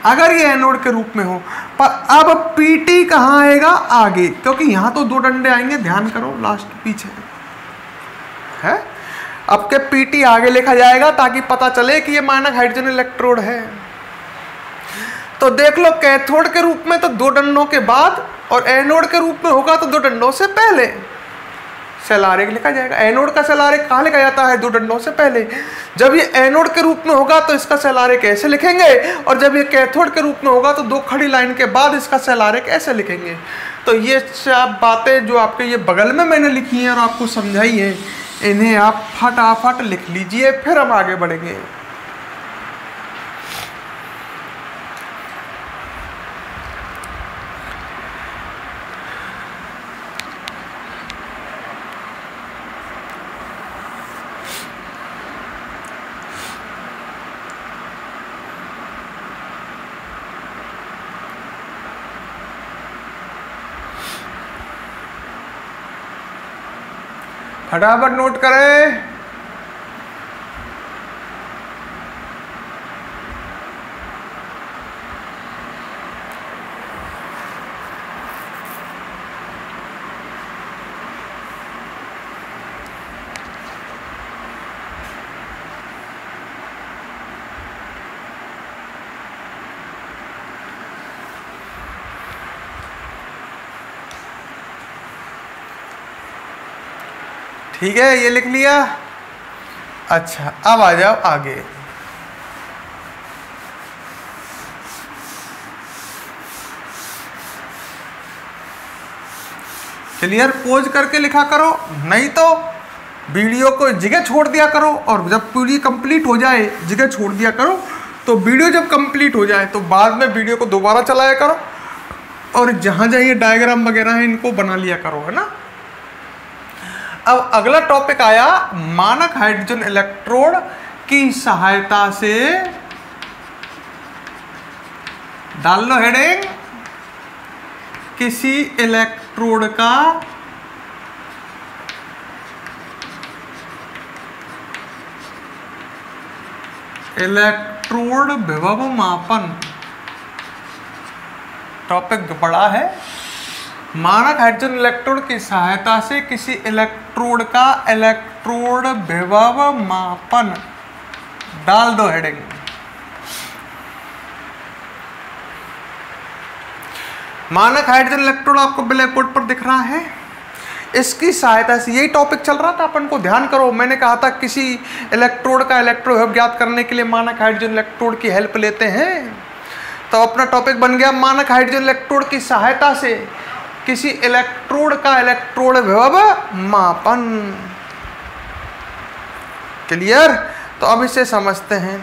अगर ये एनोड के रूप में हो। पर अब PT कहाँ आएगा? आगे, क्योंकि यहाँ तो 2 डंडे आएंगे, ध्यान करो, लास्ट पीछे है। अब के PT आगे लिखा जाएगा ताकि पता चले कि ये मानक हाइड्रोजन इलेक्ट्रोड है। तो देख लो, कैथोड के रूप में तो 2 डंडों के बाद, और एनोड के रूप में होगा तो 2 डंडों से पहले सेल आरेख लिखा जाएगा। एनोड का सेल आरेख कहाँ लिखा जाता है? 2 डंडों से पहले। जब ये एनोड के रूप में होगा तो इसका सेल आरेख ऐसे लिखेंगे, और जब ये कैथोड के रूप में होगा तो 2 खड़ी लाइन के बाद इसका सेल आरेख ऐसे लिखेंगे। तो ये सब बातें जो आपके ये बगल में मैंने लिखी हैं और आपको समझाई है, इन्हें आप फटाफट लिख लीजिए, फिर हम आगे बढ़ेंगे। फटाफट नोट करें। ठीक है, ये लिख लिया। अच्छा, अब आ जाओ आगे। क्लियर? पोज करके लिखा करो, नहीं तो वीडियो को जगह छोड़ दिया करो, और जब पूरी कंप्लीट हो जाए जगह छोड़ दिया करो। तो वीडियो जब कंप्लीट हो जाए तो बाद में वीडियो को दोबारा चलाया करो, और जहाँ जहाँ ये डायग्राम वगैरह है इनको बना लिया करो, है ना। अब अगला टॉपिक आया मानक हाइड्रोजन इलेक्ट्रोड की सहायता से, डाल लो हेडिंग, किसी इलेक्ट्रोड का इलेक्ट्रोड विभव मापन। टॉपिक बड़ा है। मानक हाइड्रोजन इलेक्ट्रोड की सहायता से किसी इलेक्ट्रोड का इलेक्ट्रोड विभव मापन, डाल दो हेडिंग। मानक हाइड्रोजन इलेक्ट्रोड आपको ब्लैक बोर्ड पर दिख रहा है। इसकी सहायता से, यही टॉपिक चल रहा था अपन को, ध्यान करो। मैंने कहा था किसी इलेक्ट्रोड का इलेक्ट्रोड विभव ज्ञात करने के लिए मानक हाइड्रोजन इलेक्ट्रोड की हेल्प लेते हैं। तो अपना टॉपिक बन गया मानक हाइड्रोजन इलेक्ट्रोड की सहायता से किसी इलेक्ट्रोड का इलेक्ट्रोड विभव मापन। क्लियर? तो अब इसे समझते हैं।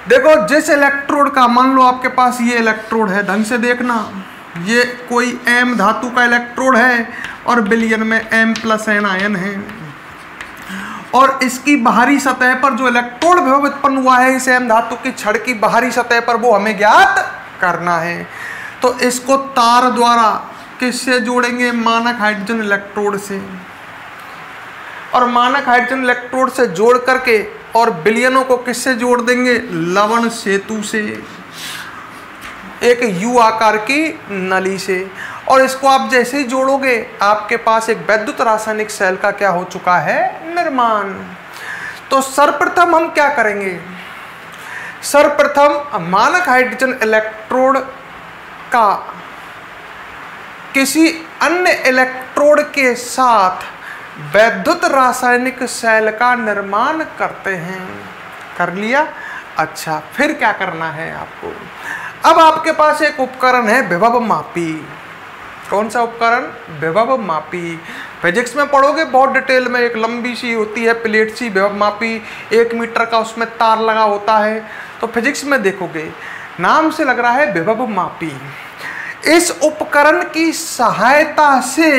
देखो, जिस इलेक्ट्रोड का, मान लो आपके पास ये इलेक्ट्रोड है, ढंग से देखना, ये कोई M धातु का इलेक्ट्रोड है और विलयन में M+N आयन है, और इसकी बाहरी सतह पर जो इलेक्ट्रोड विभव उत्पन्न हुआ है इस M धातु की छड़ की बाहरी सतह पर, वो हमें ज्ञात करना है। तो इसको तार द्वारा किससे जोड़ेंगे? मानक हाइड्रोजन इलेक्ट्रोड से। और मानक हाइड्रोजन इलेक्ट्रोड से जोड़ करके और विलयनों को किससे जोड़ देंगे? लवण सेतु से, एक U आकार की नली से। और इसको आप जैसे ही जोड़ोगे आपके पास एक वैद्युत रासायनिक सेल का क्या हो चुका है? निर्माण। तो सर्वप्रथम हम क्या करेंगे? सर्वप्रथम मानक हाइड्रोजन इलेक्ट्रोड का किसी अन्य इलेक्ट्रोड के साथ वैद्युत रासायनिक सेल का निर्माण करते हैं। कर लिया? अच्छा, फिर क्या करना है आपको? अब आपके पास एक उपकरण है विभव मापी। कौन सा उपकरण? विभव मापी। फिजिक्स में पढ़ोगे बहुत डिटेल में, एक लंबी सी होती है प्लेट सी विभव मापी, 1 मीटर का उसमें तार लगा होता है। तो फिजिक्स में देखोगे, नाम से लग रहा है विभव मापी। इस उपकरण की सहायता से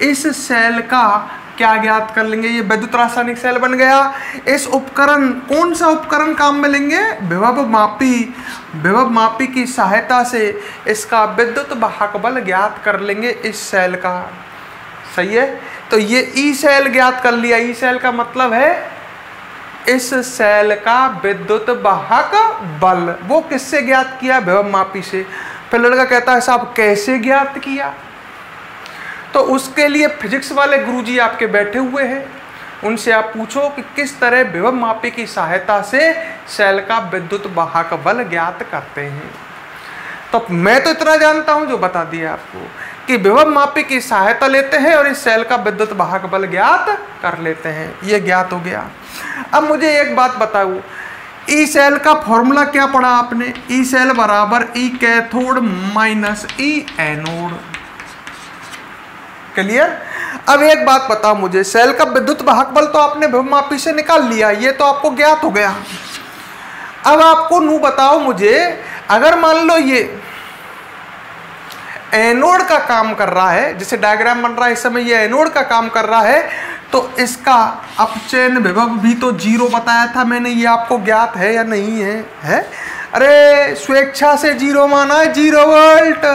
इस सेल का क्या ज्ञात कर लेंगे? ये वैद्युत रासायनिक सेल बन गया। इस उपकरण, कौन सा उपकरण काम में लेंगे? विभव मापी। विभव मापी की सहायता से इसका विद्युत वाहक बल ज्ञात कर लेंगे इस सेल का। सही है? तो ये ई सेल ज्ञात कर लिया। ई सेल का मतलब है इस सेल का विद्युत वाहक बल। वो किससे ज्ञात किया? विभव मापी से। फिर लड़का कहता है साहब कैसे ज्ञात किया? तो उसके लिए फिजिक्स वाले गुरुजी आपके बैठे हुए हैं, उनसे आप पूछो कि किस तरह विभव मापी की सहायता से सेल का विद्युत वाहक बल ज्ञात करते हैं। तो मैं तो इतना जानता हूं जो बता दिया आपको कि विभव मापी की सहायता लेते हैं और इस सेल का विद्युत वाहक बल ज्ञात कर लेते हैं। ये ज्ञात हो गया। अब मुझे एक बात बताओ, ई सेल का फॉर्मूला क्या पढ़ा आपने? ई सेल बराबर E cathode minus E anode. Clear? अब एक बात बताओ मुझे, सेल का विद्युत वाहक बल तो आपने विभव मापी से निकाल लिया, ये तो आपको ज्ञात हो गया। अब आपको नू बताओ मुझे, अगर मान लो ये एनोड का काम कर रहा है, जैसे डायग्राम बन रहा है इस समय ये एनोड का काम कर रहा है, तो इसका अपचयन विभव भी तो 0 बताया था मैंने, ये आपको ज्ञात है या नहीं है? है? अरे स्वेच्छा से 0 माना है, 0 वोल्ट।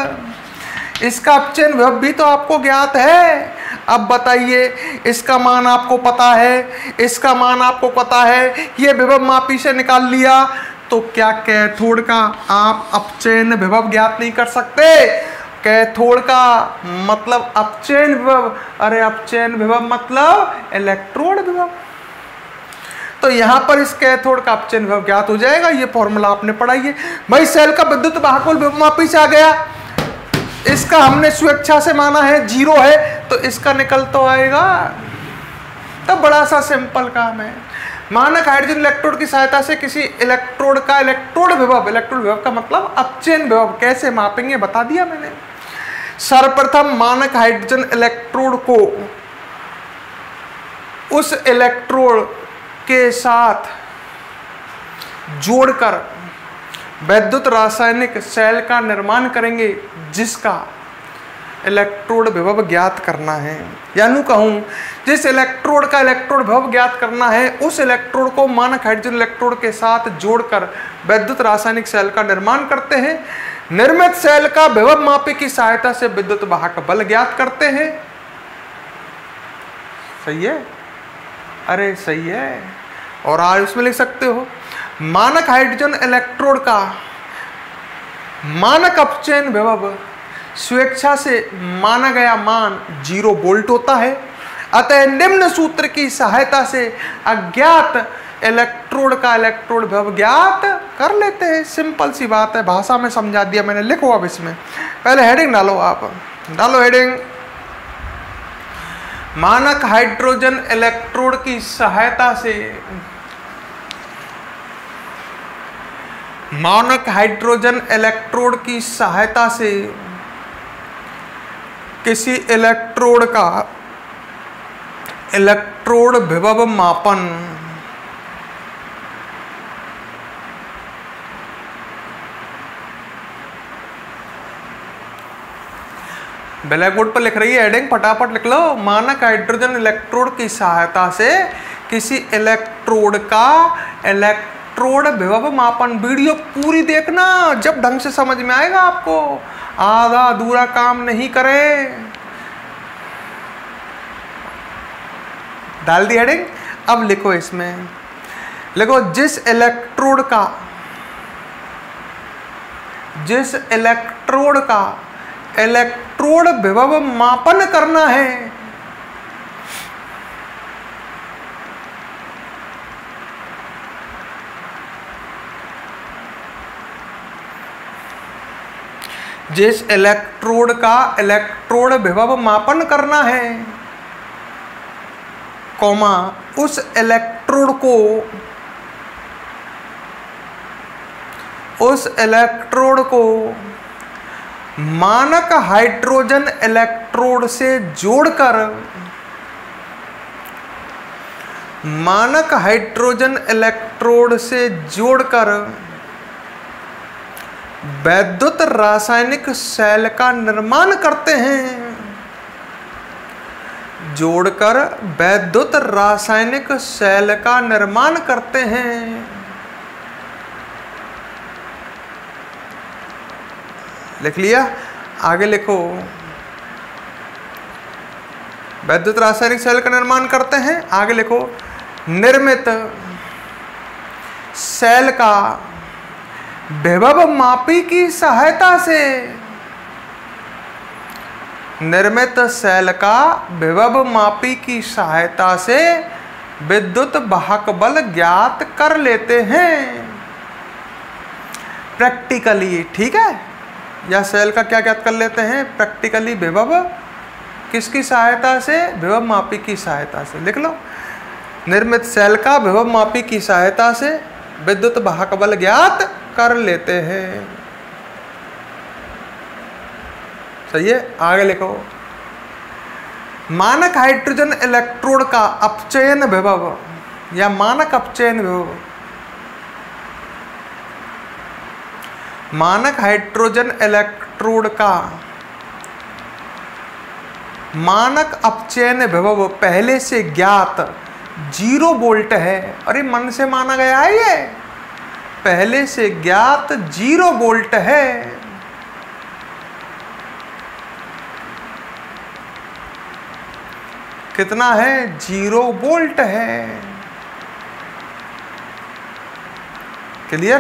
इसका अपचयन विभव भी तो आपको ज्ञात है। अब बताइए, इसका मान आपको पता है, इसका मान आपको पता है, ये विभव मापी से निकाल लिया, तो क्या कैथोड का आप अपचयन विभव ज्ञात नहीं कर सकते? कैथोड का मतलब अपचयन विभव, अरे अपचयन विभव मतलब इलेक्ट्रोड विभव। तो यहां पर इस कैथोड का अपचयन विभव ज्ञात हो जाएगा। ये फॉर्मूला आपने पढ़ाई है भाई। सेल का विद्युत वाहक बल विभव मापी से आ गया, इसका हमने स्वेच्छा से माना है 0 है, तो इसका निकल तो आएगा। तो बड़ा सा सिंपल काम है। मानक हाइड्रोजन इलेक्ट्रोड की सहायता से किसी इलेक्ट्रोड का इलेक्ट्रोड विभव का मतलब अपचयन विभव कैसे मापेंगे बता दिया मैंने। सर्वप्रथम मानक हाइड्रोजन इलेक्ट्रोड को उस इलेक्ट्रोड के साथ जोड़कर वैद्युत रासायनिक सेल का निर्माण करेंगे जिसका इलेक्ट्रोड विभव ज्ञात करना है। यानी कहूं, जिस इलेक्ट्रोड का इलेक्ट्रोड विभव ज्ञात करना है उस इलेक्ट्रोड को मानक हाइड्रोजन इलेक्ट्रोड के साथ जोड़कर वैद्युत रासायनिक सेल का निर्माण करते हैं। निर्मित सेल का विभव मापी की सहायता से विद्युत वाहक बल ज्ञात करते हैं। सही है? अरे सही है। और आज उसमें लिख सकते हो, मानक हाइड्रोजन इलेक्ट्रोड का मानक अपचयन विभव स्वेच्छा से माना गया मान 0 वोल्ट होता है। अतः निम्न सूत्र की सहायता से अज्ञात इलेक्ट्रोड का इलेक्ट्रोड विभव ज्ञात कर लेते हैं। सिंपल सी बात है, भाषा में समझा दिया मैंने। लिखो अब इसमें, पहले हेडिंग डालो, आप डालो हेडिंग, मानक हाइड्रोजन इलेक्ट्रोड की सहायता से, मानक हाइड्रोजन इलेक्ट्रोड की सहायता से किसी इलेक्ट्रोड का इलेक्ट्रोड विभव मापन ब्लैक बोर्ड पर लिख रही है हेडिंग, फटाफट लिख लो। मानक हाइड्रोजन इलेक्ट्रोड की सहायता से किसी इलेक्ट्रोड का इलेक्ट्रोड विभव मापन। वीडियो पूरी देखना, जब ढंग से समझ में आएगा आपको। आधा अधूरा काम नहीं करें। डाल दी हेडिंग। अब लिखो इसमें, लिखो जिस इलेक्ट्रोड का इलेक्ट्रोड विभव मापन करना है, जिस इलेक्ट्रोड का इलेक्ट्रोड विभव मापन करना है, कॉमा उस इलेक्ट्रोड को मानक हाइड्रोजन इलेक्ट्रोड से जोड़कर वैद्युत रासायनिक सेल का निर्माण करते हैं। जोड़कर वैद्युत रासायनिक सेल का निर्माण करते हैं। लिख लिया? आगे लिखो, वैद्युत रासायनिक सेल का निर्माण करते हैं। आगे लिखो, निर्मित सेल का विभव मापी की सहायता से, निर्मित सेल का विभव मापी की सहायता से विद्युत वाहक बल ज्ञात कर लेते हैं प्रैक्टिकली। ठीक है? या सेल का क्या ज्ञात कर लेते हैं प्रैक्टिकली? विभव किसकी सहायता से? विभव मापी की सहायता से। लिख लो, निर्मित सेल का विभव मापी की सहायता से विद्युत वाहक बल ज्ञात कर लेते हैं। सही है? आगे लिखो, मानक हाइड्रोजन इलेक्ट्रोड का अपचयन विभव या मानक अपचयन विभव, मानक हाइड्रोजन इलेक्ट्रोड का मानक अपचयन विभव पहले से ज्ञात 0 वोल्ट है। अरे मन से माना गया है, ये पहले से ज्ञात 0 वोल्ट है। कितना है, 0 वोल्ट है। क्लियर?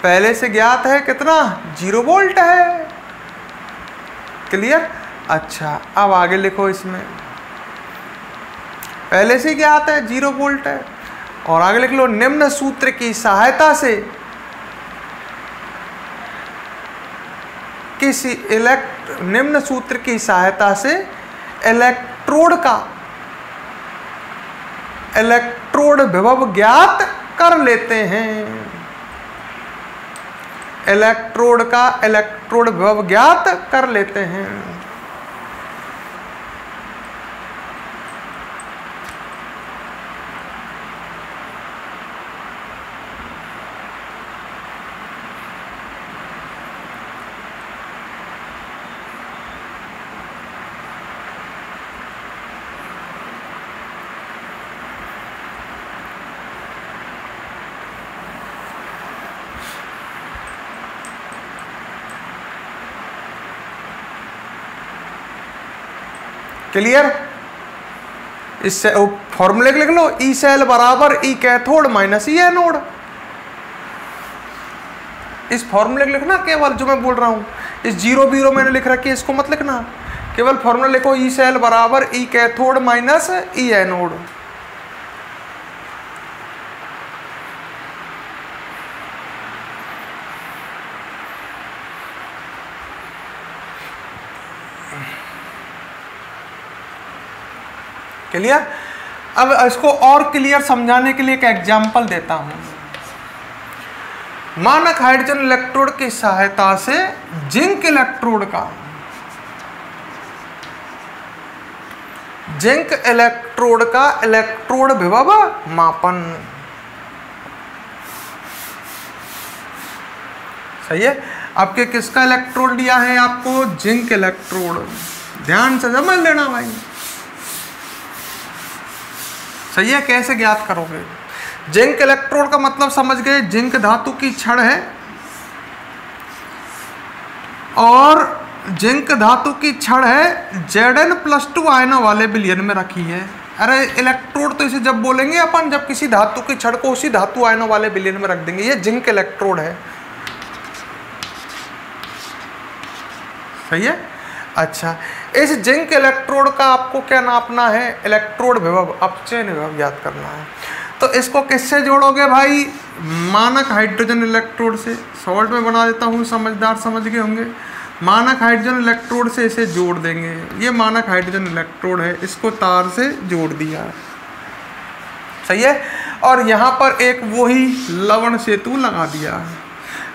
पहले से ज्ञात है कितना, 0 वोल्ट है। क्लियर? अच्छा, अब आगे लिखो, इसमें पहले से ज्ञात है 0 वोल्ट है, और आगे लिख लो, निम्न सूत्र की सहायता से निम्न सूत्र की सहायता से इलेक्ट्रोड विभव ज्ञात कर लेते हैं। इलेक्ट्रोड विभव ज्ञात कर लेते हैं। क्लियर? इससे फॉर्मूले लिख लो, ई सेल बराबर E cathode minus E anode. इस फॉर्मूले को लिखना केवल, जो मैं बोल रहा हूं, इस 0 मैंने लिख रखी है, इसको मत लिखना, केवल फॉर्मूला लिखो, ई सेल बराबर E cathode minus E anode. Clear? अब इसको और क्लियर समझाने के लिए एक एग्जांपल देता हूं। मानक हाइड्रोजन इलेक्ट्रोड की सहायता से जिंक इलेक्ट्रोड का इलेक्ट्रोड विभव मापन। सही है? आपके किसका इलेक्ट्रोड लिया है, आपको जिंक इलेक्ट्रोड। ध्यान से समझ लेना भाई। सही है? कैसे ज्ञात करोगे? जिंक इलेक्ट्रोड का मतलब समझ गए, जिंक धातु की छड़ है और जिंक धातु की छड़ है Zn+2 आयनों वाले विलयन में रखी है। अरे इलेक्ट्रोड तो इसे जब बोलेंगे अपन, जब किसी धातु की छड़ को उसी धातु आयनों वाले विलयन में रख देंगे। ये जिंक इलेक्ट्रोड है। सही है? अच्छा, इस जिंक इलेक्ट्रोड का आपको क्या नापना है, इलेक्ट्रोड विभव, अपचयन विभव ज्ञात करना है। तो इसको किससे जोड़ोगे भाई, मानक हाइड्रोजन इलेक्ट्रोड से। शॉर्ट में बना देता हूँ, समझदार समझ गए होंगे। मानक हाइड्रोजन इलेक्ट्रोड से इसे जोड़ देंगे। ये मानक हाइड्रोजन इलेक्ट्रोड है, इसको तार से जोड़ दिया। सही है? और यहाँ पर एक वही लवण सेतु लगा दिया।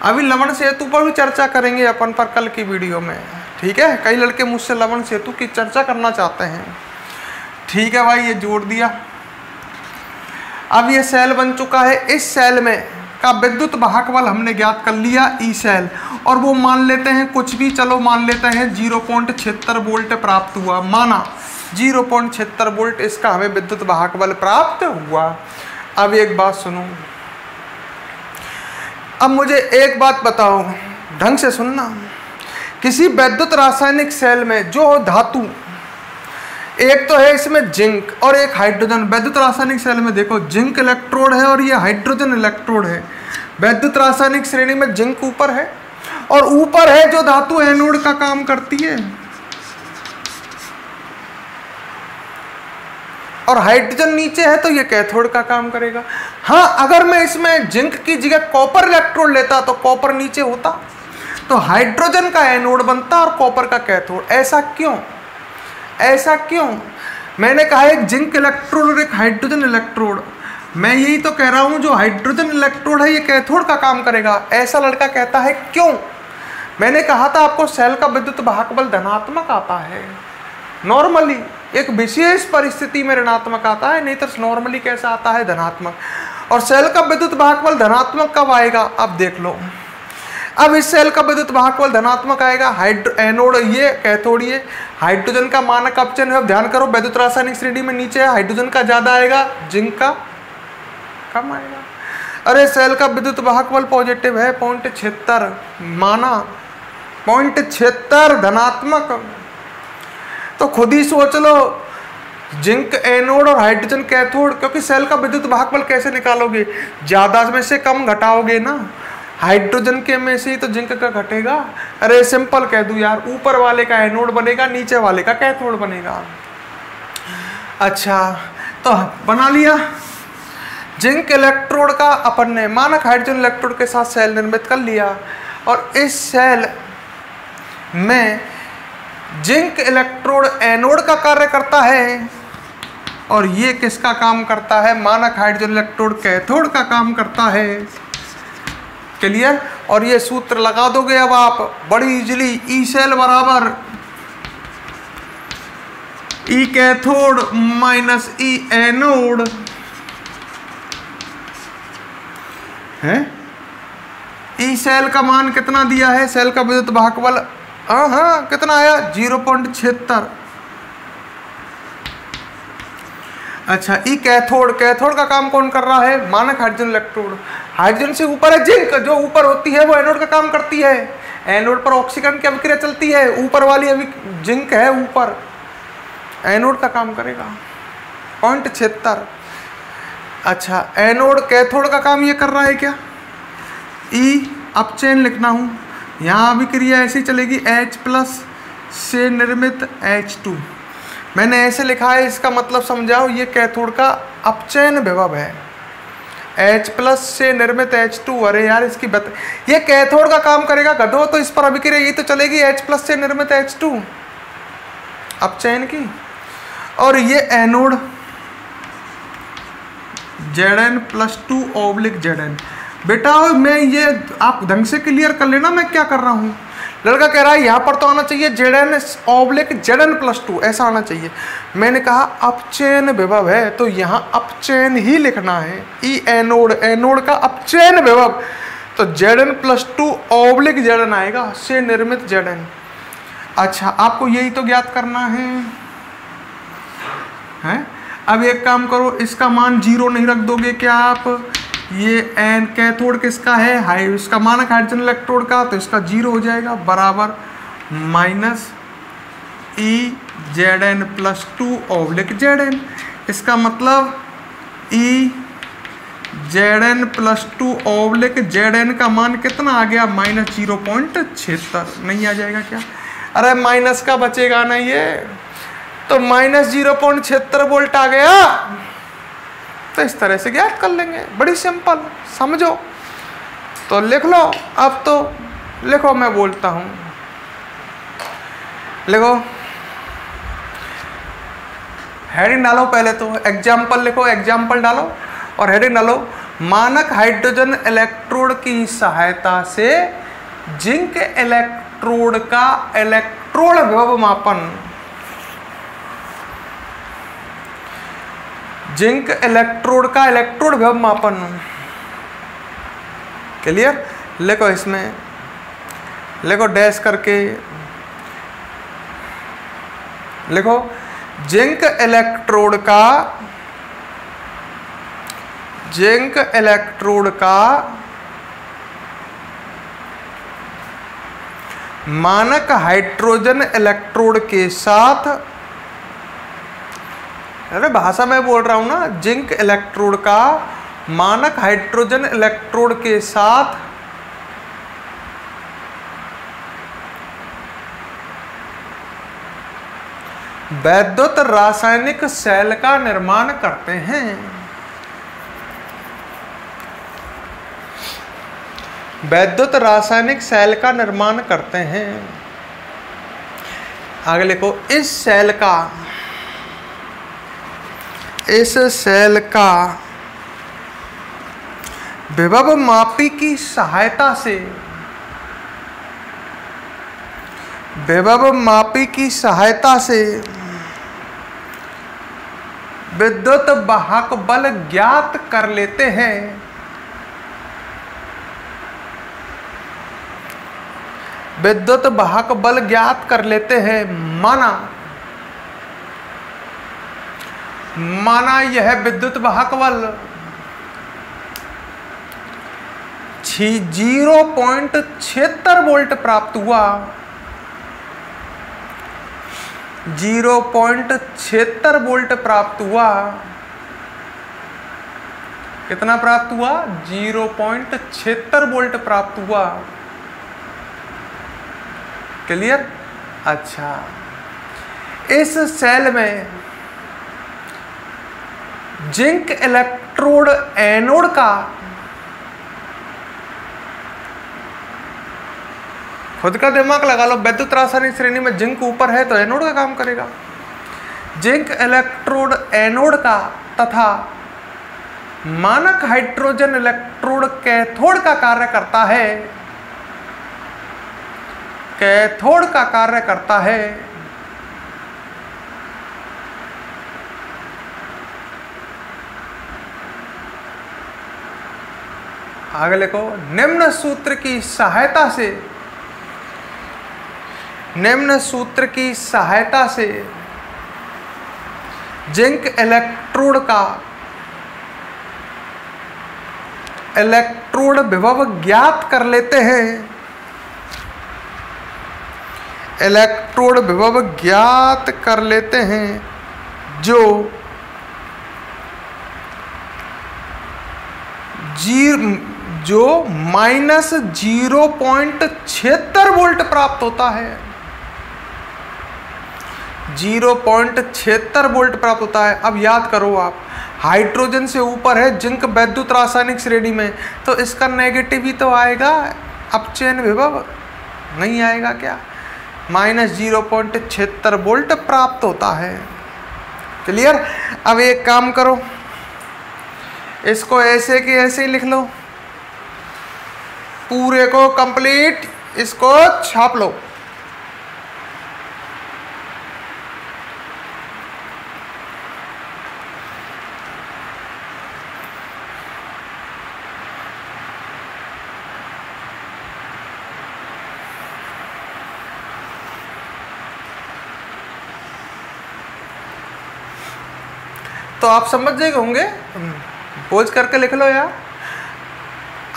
अभी लवण सेतु पर भी चर्चा करेंगे अपन पर कल की वीडियो में। ठीक है? कई लड़के मुझसे लवण सेतु की चर्चा करना चाहते हैं। ठीक है भाई, ये जोड़ दिया। अब ये सेल बन चुका है। इस सेल में का विद्युत वाहक बल हमने ज्ञात कर लिया, ई सेल, और वो मान लेते हैं कुछ भी, चलो मान लेते हैं 0.76 वोल्ट प्राप्त हुआ। माना 0.76 वोल्ट इसका हमें विद्युत वाहक बल प्राप्त हुआ। अब एक बात सुनो, अब मुझे एक बात बताओ, ढंग से सुनना। किसी वैद्युत रासायनिक सेल में जो धातु, एक तो है इसमें जिंक और एक हाइड्रोजन। वैद्युत रासायनिक सेल में देखो, जिंक इलेक्ट्रोड है और ये हाइड्रोजन इलेक्ट्रोड है। वैद्युत रासायनिक श्रेणी में जिंक ऊपर है और ऊपर है जो धातु एनोड का काम करती है, और हाइड्रोजन नीचे है तो ये कैथोड का काम करेगा। हाँ, अगर मैं इसमें जिंक की जगह कॉपर इलेक्ट्रोड लेता तो कॉपर नीचे होता, तो हाइड्रोजन का एनोड बनता और कॉपर का कैथोड। ऐसा क्यों? ऐसा क्यों? मैंने कहा एक जिंक इलेक्ट्रोड और एक हाइड्रोजन इलेक्ट्रोड। मैं यही तो कह रहा हूं, जो हाइड्रोजन इलेक्ट्रोड है ये कैथोड का काम करेगा। ऐसा लड़का कहता है क्यों? मैंने कहा था आपको सेल का विद्युत वाहक बल धनात्मक आता है नॉर्मली, एक विशेष परिस्थिति में ऋणात्मक आता है, नहीं तो नॉर्मली कैसा आता है, धनात्मक। और सेल का विद्युत वाहक बल धनात्मक कब आएगा? अब देख लो। अब इस सेल का विद्युत वाहक बल धनात्मक आएगा, एनोड ये, कैथोड ये। हाइड्रोजन का मानक अपचयन है, ध्यान करो वैद्युत रासायनिक श्रेणी में नीचे है, हाइड्रोजन का ज्यादा आएगा, जिंक का कम आएगा। अरे सेल का विद्युत वाहक बल पॉजिटिव है 0.76, माना 0.76 धनात्मक। तो खुद ही सोच लो, जिंक एनोड और हाइड्रोजन कैथोड, क्योंकि सेल का विद्युत वाहक बल कैसे निकालोगे, ज्यादा में से कम घटाओगे ना, हाइड्रोजन के में से ही तो जिंक का घटेगा। अरे सिंपल कह दूं यार, ऊपर वाले का एनोड बनेगा, नीचे वाले का कैथोड बनेगा। अच्छा तो बना लिया। जिंक इलेक्ट्रोड का अपन ने मानक हाइड्रोजन इलेक्ट्रोड के साथ सेल निर्मित कर लिया, और इस सेल में जिंक इलेक्ट्रोड एनोड का कार्य करता है, और ये किसका काम करता है, मानक हाइड्रोजन इलेक्ट्रोड कैथोड का काम करता है। क्लियर। और ये सूत्र लगा दोगे अब आप बड़ी इजीली, ई सेल बराबर E cathode minus E anode है। ई सेल का मान कितना दिया है, सेल का विद्युत वाहक बल हाँ कितना आया 0.76। अच्छा ई कैथोड, कैथोड का काम कौन कर रहा है, मानक हाइड्रोजन इलेक्ट्रोड। हाइड्रोजन से ऊपर है जिंक, जो ऊपर होती है वो एनोड का काम करती है, एनोड पर ऑक्सीकरण की अभिक्रिया चलती है, ऊपर वाली अभी जिंक है ऊपर, एनोड का काम करेगा 0.76। अच्छा एनोड कैथोड का काम ये कर रहा है क्या, ई अपचयन लिखना हूँ, यहाँ अभिक्रिया ऐसी चलेगी H+ से निर्मित H2, मैंने ऐसे लिखा है, इसका मतलब समझाओ, ये कैथोड का अपचयन विभव है, H+ से निर्मित H2। अरे यार इसकी ये कैथोड का काम करेगा गधो, तो इस पर अभिक्रिया ये तो चलेगी H+ से निर्मित H2 अपचयन की, और ये एनोड Zn+2/Zn। बेटा मैं ये आप ढंग से क्लियर कर लेना मैं क्या कर रहा हूँ। लड़का कह रहा है यहाँ पर तो आना चाहिए Zn/Zn+2 ऐसा आना चाहिए, मैंने कहा अपचयन विभव है तो यहाँ अपचयन ही लिखना है, ई एनोड, एनोड का अपचयन विभव, तो Zn+2/Zn आएगा, से निर्मित Zn। अच्छा आपको यही तो ज्ञात करना है। अब एक काम करो, इसका मान 0 नहीं रख दोगे क्या आप, ये एन कैथोड किसका है, इसका मानक हाइड्रोजन इलेक्ट्रोड का, तो इसका 0 हो जाएगा, बराबर माइनस ई Zn+2/Zn। इसका मतलब ई Zn+2/Zn का मान कितना आ गया, -0.76। नहीं आ जाएगा क्या, अरे माइनस का बचेगा ना ये, तो -0.76 वोल्ट आ गया। तो इस तरह से ज्ञात कर लेंगे, बड़ी सिंपल, समझो तो लिख लो। अब तो लिखो, मैं बोलता हूं, लिखो, हेडिंग डालो, पहले तो एग्जाम्पल लिखो, एग्जाम्पल डालो और हेडिंग डालो, मानक हाइड्रोजन इलेक्ट्रोड की सहायता से जिंक इलेक्ट्रोड का इलेक्ट्रोड विभव मापन, जिंक इलेक्ट्रोड का इलेक्ट्रोड विभव मापन। क्लियर। लिखो, इसमें लिखो डैश करके लिखो, जिंक इलेक्ट्रोड का मानक हाइड्रोजन इलेक्ट्रोड के साथ, अरे भाषा में बोल रहा हूं ना, जिंक इलेक्ट्रोड का मानक हाइड्रोजन इलेक्ट्रोड के साथ वैद्युत रासायनिक सेल का निर्माण करते हैं। वैद्युत रासायनिक सेल का निर्माण करते हैं। आगे लिखो, इस सेल का विभव मापी की सहायता से, विद्युत वाहक बल ज्ञात कर लेते हैं। विद्युत वाहक बल ज्ञात कर लेते हैं। माना यह विद्युत वाहक बल 0.76 वोल्ट प्राप्त हुआ। 0.76 वोल्ट प्राप्त हुआ। कितना प्राप्त हुआ? 0.76 वोल्ट प्राप्त हुआ। क्लियर? अच्छा, इस सेल में जिंक इलेक्ट्रोड एनोड का, खुद का दिमाग लगा लो, वैद्युत रासायनिक श्रेणी में जिंक ऊपर है तो एनोड का काम करेगा। जिंक इलेक्ट्रोड एनोड का तथा मानक हाइड्रोजन इलेक्ट्रोड कैथोड का कार्य करता है। कैथोड का कार्य करता है। आगे लिखो, निम्न सूत्र की सहायता से, निम्न सूत्र की सहायता से जिंक इलेक्ट्रोड का इलेक्ट्रोड विभव ज्ञात कर लेते हैं। इलेक्ट्रोड विभव ज्ञात कर लेते हैं जो -0.76 वोल्ट प्राप्त होता है। 0.76 वोल्ट प्राप्त होता है। अब याद करो आप, हाइड्रोजन से ऊपर है जिंक वैद्युत रासायनिक श्रेणी में, तो इसका नेगेटिव ही तो आएगा, अपचयन विभव नहीं आएगा क्या? -0.76 वोल्ट प्राप्त होता है। क्लियर? अब एक काम करो, इसको ऐसे के ऐसे ही लिख लो, पूरे को कंप्लीट इसको छाप लो। तो आप समझ गए होंगे, पोज करके लिख लो यार।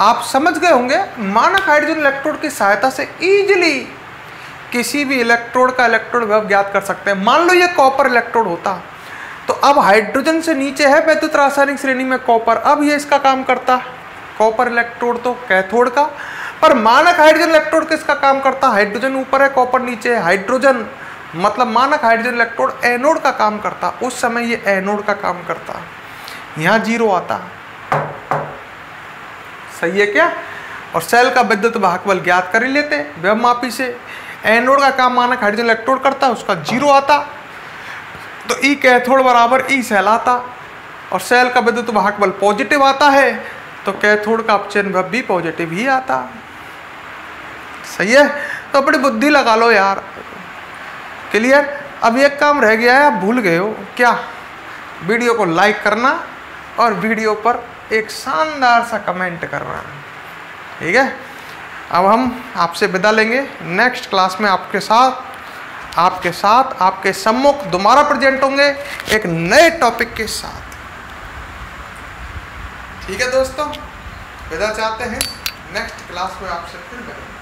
आप समझ गए होंगे मानक हाइड्रोजन इलेक्ट्रोड की सहायता से इजीली किसी भी इलेक्ट्रोड का इलेक्ट्रोड विभव ज्ञात कर सकते हैं। मान लो ये कॉपर इलेक्ट्रोड होता, तो अब हाइड्रोजन से नीचे है वैद्युत रासायनिक श्रेणी में कॉपर, अब ये इसका काम करता, कॉपर इलेक्ट्रोड तो कैथोड का, पर मानक हाइड्रोजन इलेक्ट्रोड किसका काम करता? हाइड्रोजन ऊपर है, कॉपर नीचे है। हाइड्रोजन मतलब मानक हाइड्रोजन इलेक्ट्रोड एनोड का काम करता, उस समय ये एनोड का काम करता, यहाँ 0 आता। सही है क्या? और सेल का विद्युत वाहक बल ज्ञात कर ही लेते विभव मापी से। एनोड का काम मानक हाइड्रोजन इलेक्ट्रोड करता, उसका 0 आता, तो ई कैथोड बराबर ई सेल आता, और सेल का विद्युत वाहक बल पॉजिटिव आता है तो कैथोड का अपचयन विभव भी पॉजिटिव ही आता। सही है? तो अपनी बुद्धि लगा लो यार। क्लियर? अब एक काम रह गया है, आप भूल गए हो क्या? वीडियो को लाइक करना और वीडियो पर एक शानदार सा कमेंट करना। ठीक है? अब हम आपसे विदा लेंगे। नेक्स्ट क्लास में आपके साथ आपके सम्मुख दोबारा प्रेजेंट होंगे एक नए टॉपिक के साथ। ठीक है दोस्तों, विदा चाहते हैं। नेक्स्ट क्लास में आपसे फिर मिलेंगे।